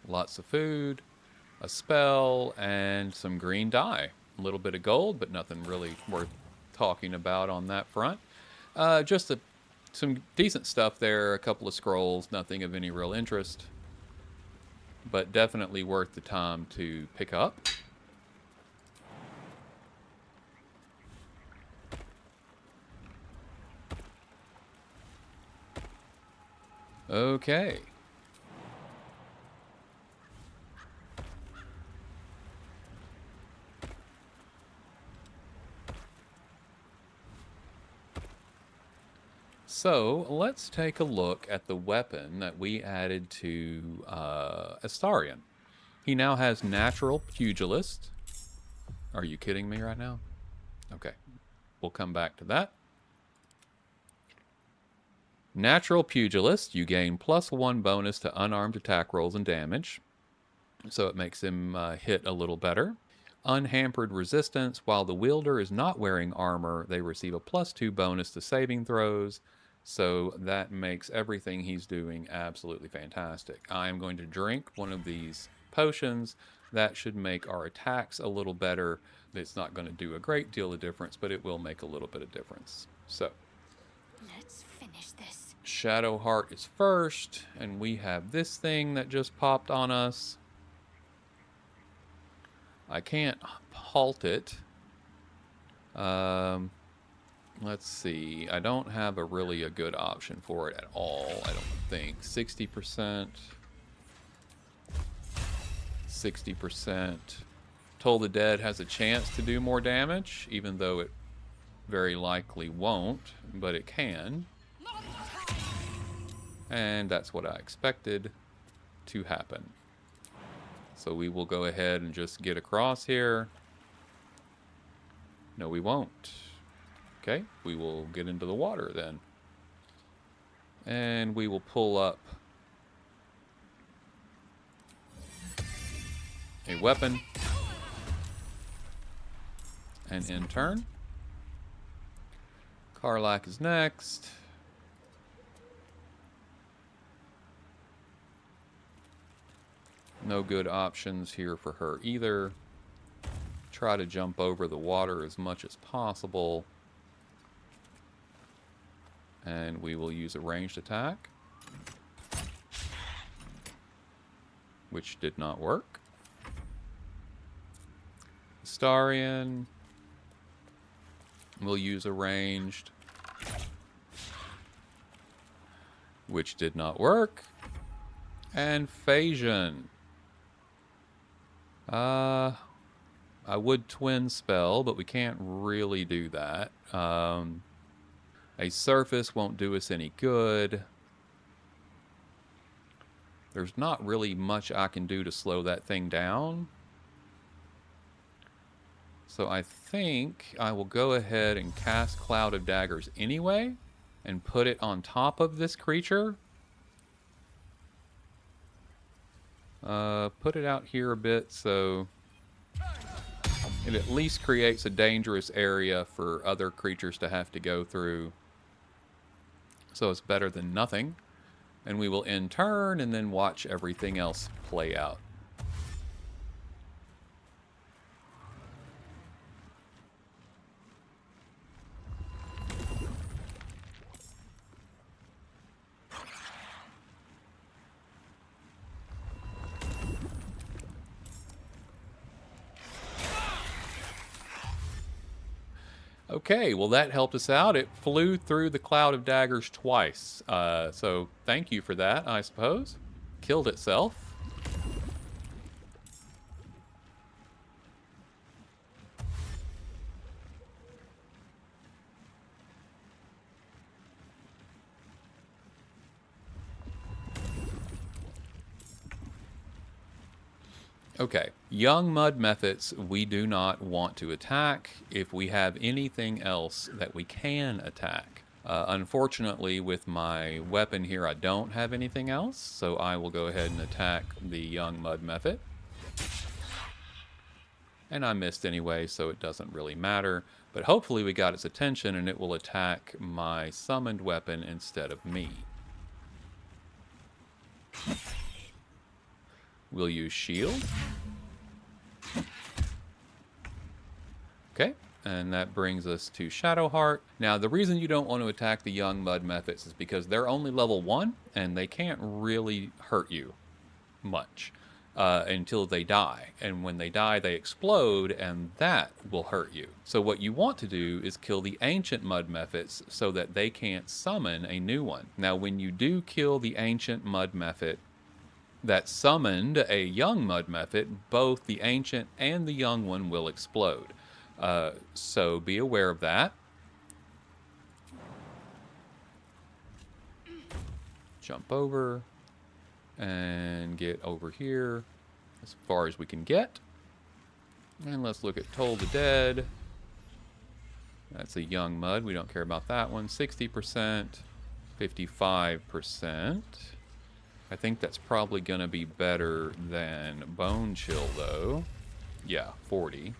Lots of food, a spell, and some green dye. A little bit of gold, but nothing really worth talking about on that front. Just some decent stuff there, a couple of scrolls, nothing of any real interest, but definitely worth the time to pick up. Okay. So let's take a look at the weapon that we added to Astarion. He now has Natural Pugilist. Are you kidding me right now? Okay, we'll come back to that. Natural Pugilist, you gain +1 bonus to unarmed attack rolls and damage. So it makes him hit a little better. Unhampered resistance, while the wielder is not wearing armor, they receive a +2 bonus to saving throws. So that makes everything he's doing absolutely fantastic. I am going to drink one of these potions. That should make our attacks a little better. It's not going to do a great deal of difference, but it will make a little bit of difference. So Let's finish this. Shadowheart is first, and we have this thing that just popped on us. I can't halt it. Let's see. I don't have a good option for it at all, I don't think. 60%. 60%. Toll the Dead has a chance to do more damage, even though it very likely won't, but it can. And that's what I expected to happen. So we will go ahead and just get across here. No, we won't. Okay, we will get into the water then. And we will pull up a weapon. And in turn. Karlak is next. No good options here for her either. Try to jump over the water as much as possible. And we will use a ranged attack. Which did not work. Astarion. We'll use a ranged. Which did not work. And Phagian. I would twin spell, but we can't really do that. A surface won't do us any good. There's not really much I can do to slow that thing down. So I think I will go ahead and cast Cloud of Daggers anyway and put it on top of this creature. Put it out here a bit so it at least creates a dangerous area for other creatures to have to go through. So it's better than nothing. And we will end turn and then watch everything else play out. Okay, well that helped us out. It flew through the Cloud of Daggers twice. So thank you for that, I suppose. Killed itself. Okay, young mud Mephits we do not want to attack if we have anything else that we can attack. Unfortunately, with my weapon here, I don't have anything else, so I will go ahead and attack the young mud Mephit. And I missed anyway, so it doesn't really matter. But hopefully we got its attention and it will attack my summoned weapon instead of me. We'll use shield. Okay, and that brings us to Shadowheart. Now, the reason you don't want to attack the young mud Mephits is because they're only level 1, and they can't really hurt you much until they die. And when they die, they explode, and that will hurt you. So what you want to do is kill the ancient mud Mephits so that they can't summon a new one. Now, when you do kill the ancient mud Mephit that summoned a young mud Mephit, both the ancient and the young one will explode. So be aware of that. Jump over and get over here as far as we can get. And let's look at Toll the Dead. That's a young mud. We don't care about that one. 60%, 55%. I think that's probably going to be better than Bone Chill, though. Yeah, 40.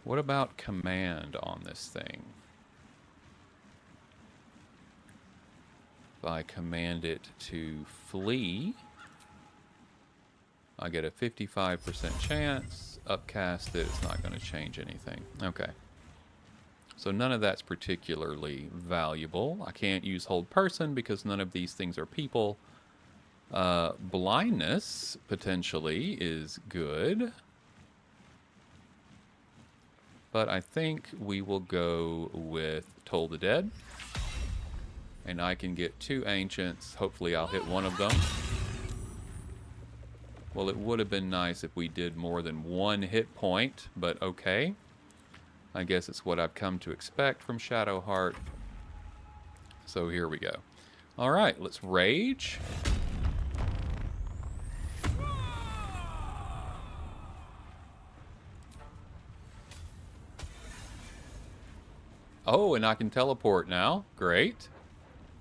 What about command on this thing? If I command it to flee, I get a 55% chance. Upcast it, it's not going to change anything. Okay. So none of that's particularly valuable. I can't use hold person because none of these things are people. Blindness, potentially, is good. But I think we will go with Toll the Dead. And I can get 2 ancients. Hopefully I'll hit one of them. Well, it would have been nice if we did more than 1 hit point, but okay. I guess it's what I've come to expect from Shadowheart. So here we go. Alright, let's rage. Oh, and I can teleport now. Great.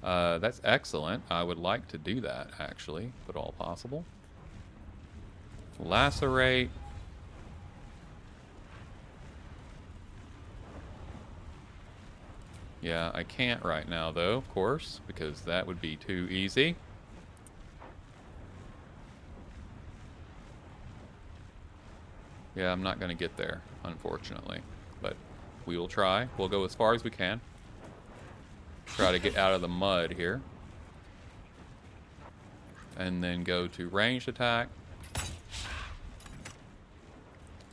That's excellent. I would like to do that, actually, if at all possible. Lacerate. Yeah, I can't right now, though, of course, because that would be too easy. Yeah, I'm not going to get there, unfortunately. But we will try. We'll go as far as we can. Try to get out of the mud here. And then go to ranged attack.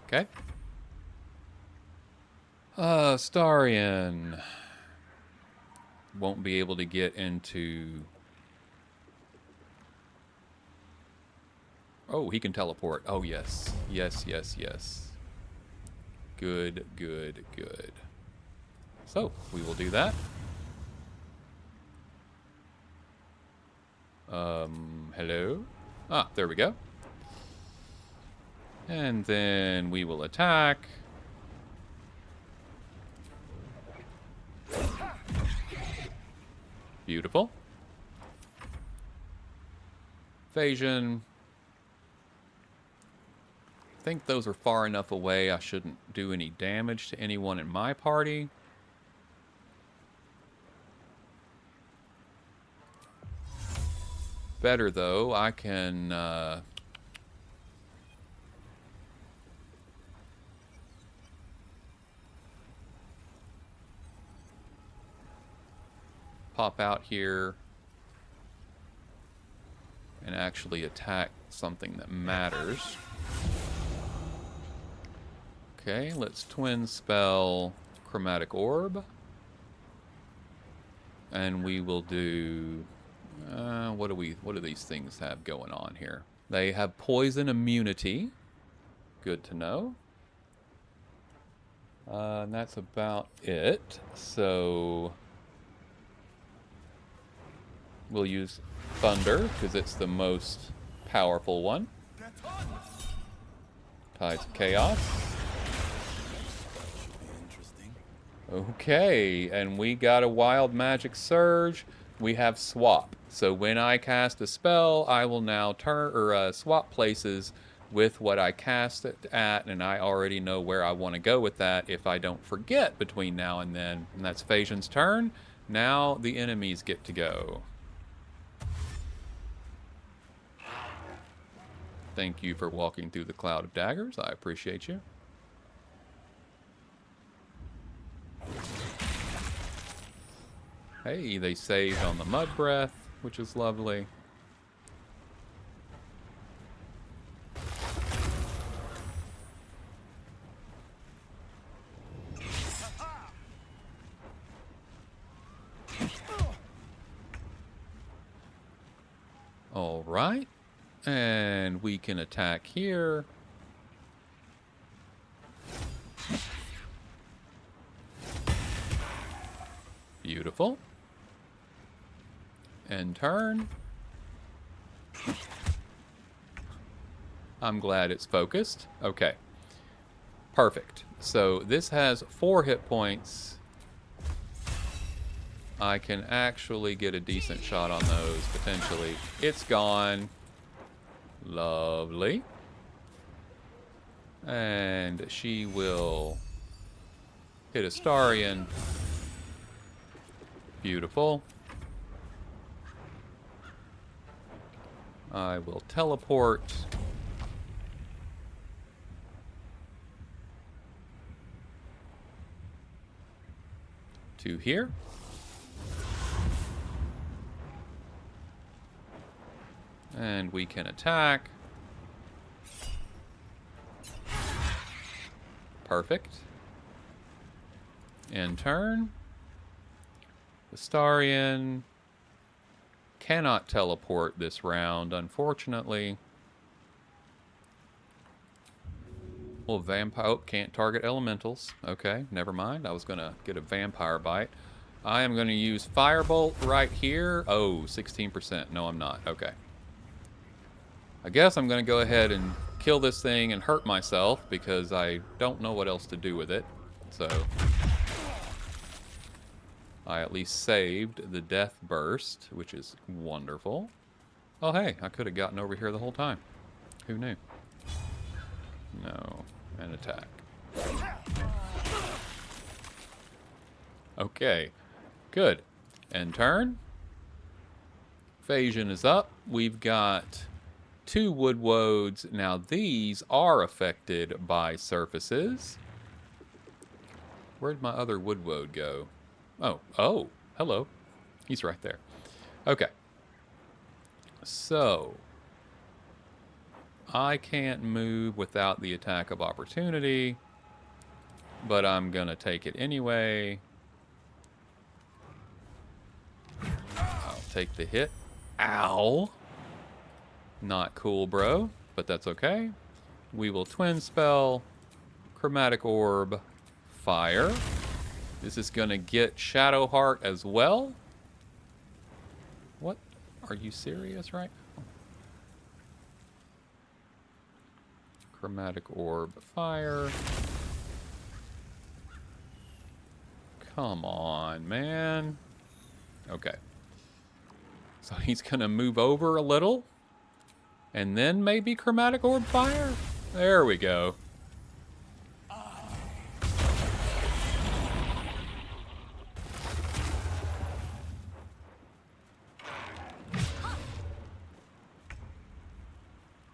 Okay. Starion won't be able to get into... Oh, he can teleport. Oh, yes. Yes, yes, yes. Good, good, good. So, we will do that. Hello? Ah, there we go. And then we will attack. Beautiful. Phagian. I think those are far enough away I shouldn't do any damage to anyone in my party. Better though, I can pop out here and actually attack something that matters. Okay, let's twin spell Chromatic Orb. And we will do... what do these things have going on here? They have poison immunity. Good to know. And that's about it. So we'll use Thunder because it's the most powerful one. Tides of Chaos. Okay, and we got a Wild Magic Surge. We have Swap. So when I cast a spell, I will now swap places with what I cast it at, and I already know where I want to go with that if I don't forget between now and then. And that's Phagian's turn. Now the enemies get to go. Thank you for walking through the cloud of daggers. I appreciate you. Hey, they saved on the Mud Breath, which is lovely. All right. And we can attack here. Beautiful. End turn. I'm glad it's focused. Okay. Perfect. So this has 4 hit points. I can actually get a decent shot on those, potentially. It's gone. Lovely. And she will hit Astarion. Beautiful. I will teleport. to here. And we can attack. Perfect. In turn. Astarion cannot teleport this round, unfortunately. Well, vampire... Oh, can't target elementals. Okay, never mind. I was going to get a vampire bite. I am going to use Firebolt right here. Oh, 16%. No, I'm not. Okay. I guess I'm going to go ahead and kill this thing and hurt myself because I don't know what else to do with it. So I at least saved the death burst, which is wonderful. Oh, hey, I could have gotten over here the whole time. Who knew? No. And attack. Okay. Good. End turn. Phagian is up. We've got 2 wood woads. Now these are affected by surfaces. Where'd my other wood woad go? Oh, hello. He's right there. Okay. So I can't move without the attack of opportunity, but I'm gonna take it anyway. I'll take the hit. Ow! Not cool, bro, but that's okay. We will twin spell, chromatic orb, fire. This is gonna get Shadowheart as well. What? Are you serious right now? Chromatic orb, fire. Come on, man. Okay. So he's gonna move over a little. And then maybe chromatic orb fire? There we go.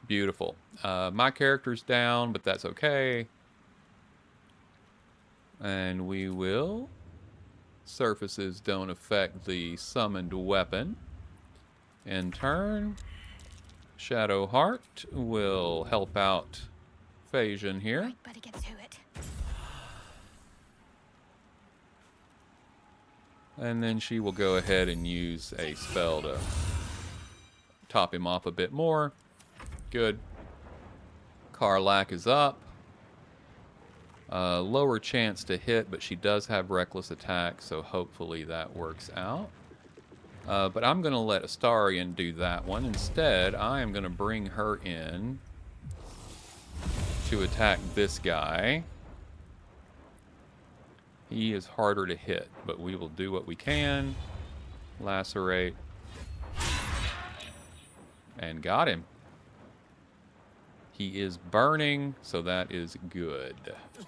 Beautiful. My character's down, but that's okay. And we will... Surfaces don't affect the summoned weapon. In turn, Shadowheart will help out Phagian here. Right, better get to it. And then she will go ahead and use a spell to top him off a bit more. Good. Karlak is up. Lower chance to hit, but she does have reckless attack, so hopefully that works out. But I'm going to let Astarion do that one. Instead, I am going to bring her in to attack this guy. He is harder to hit, but we will do what we can. Lacerate. And got him. He is burning, so that is good.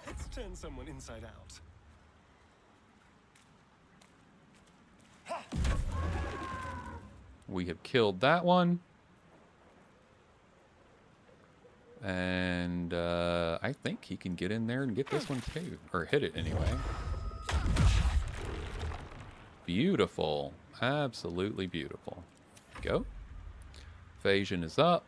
Let's turn someone inside out. We have killed that one. And I think he can get in there and get this one too. Or hit it anyway. Beautiful. Absolutely beautiful. Go. Phagian is up.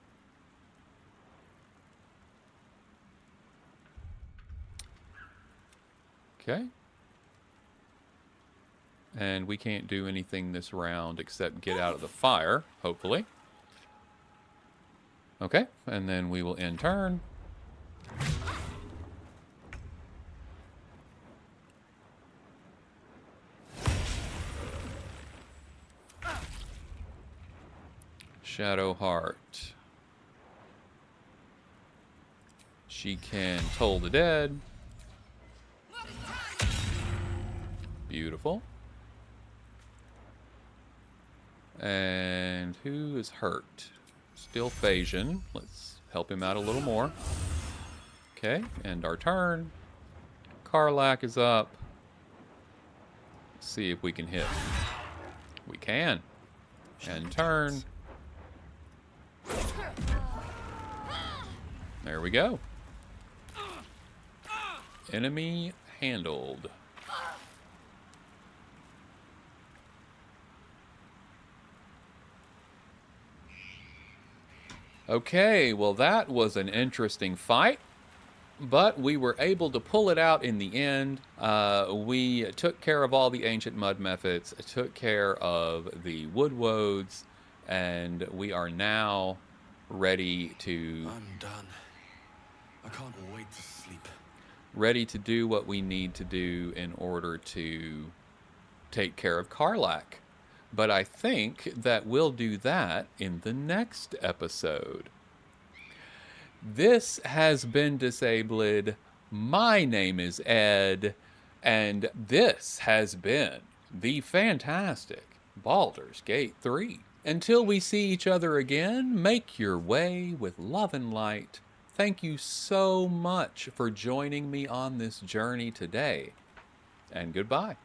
Okay. And we can't do anything this round except get out of the fire, hopefully. Okay, and then we will end turn. Shadowheart. She can toll the dead. Beautiful. And who is hurt? Still Phagian. Let's help him out a little more. Okay, end our turn. Karlak is up. Let's see if we can hit. We can. End turn. There we go. Enemy handled. Okay, well, that was an interesting fight, but we were able to pull it out in the end. We took care of all the ancient mud Mephits, took care of the wood woads, and we are now ready to I'm done. I can't wait to sleep. ready to do what we need to do in order to take care of Karlak. But I think that we'll do that in the next episode. This has been Disabled. My name is Ed, and this has been the fantastic Baldur's Gate 3. Until we see each other again, make your way with love and light. Thank you so much for joining me on this journey today, and goodbye.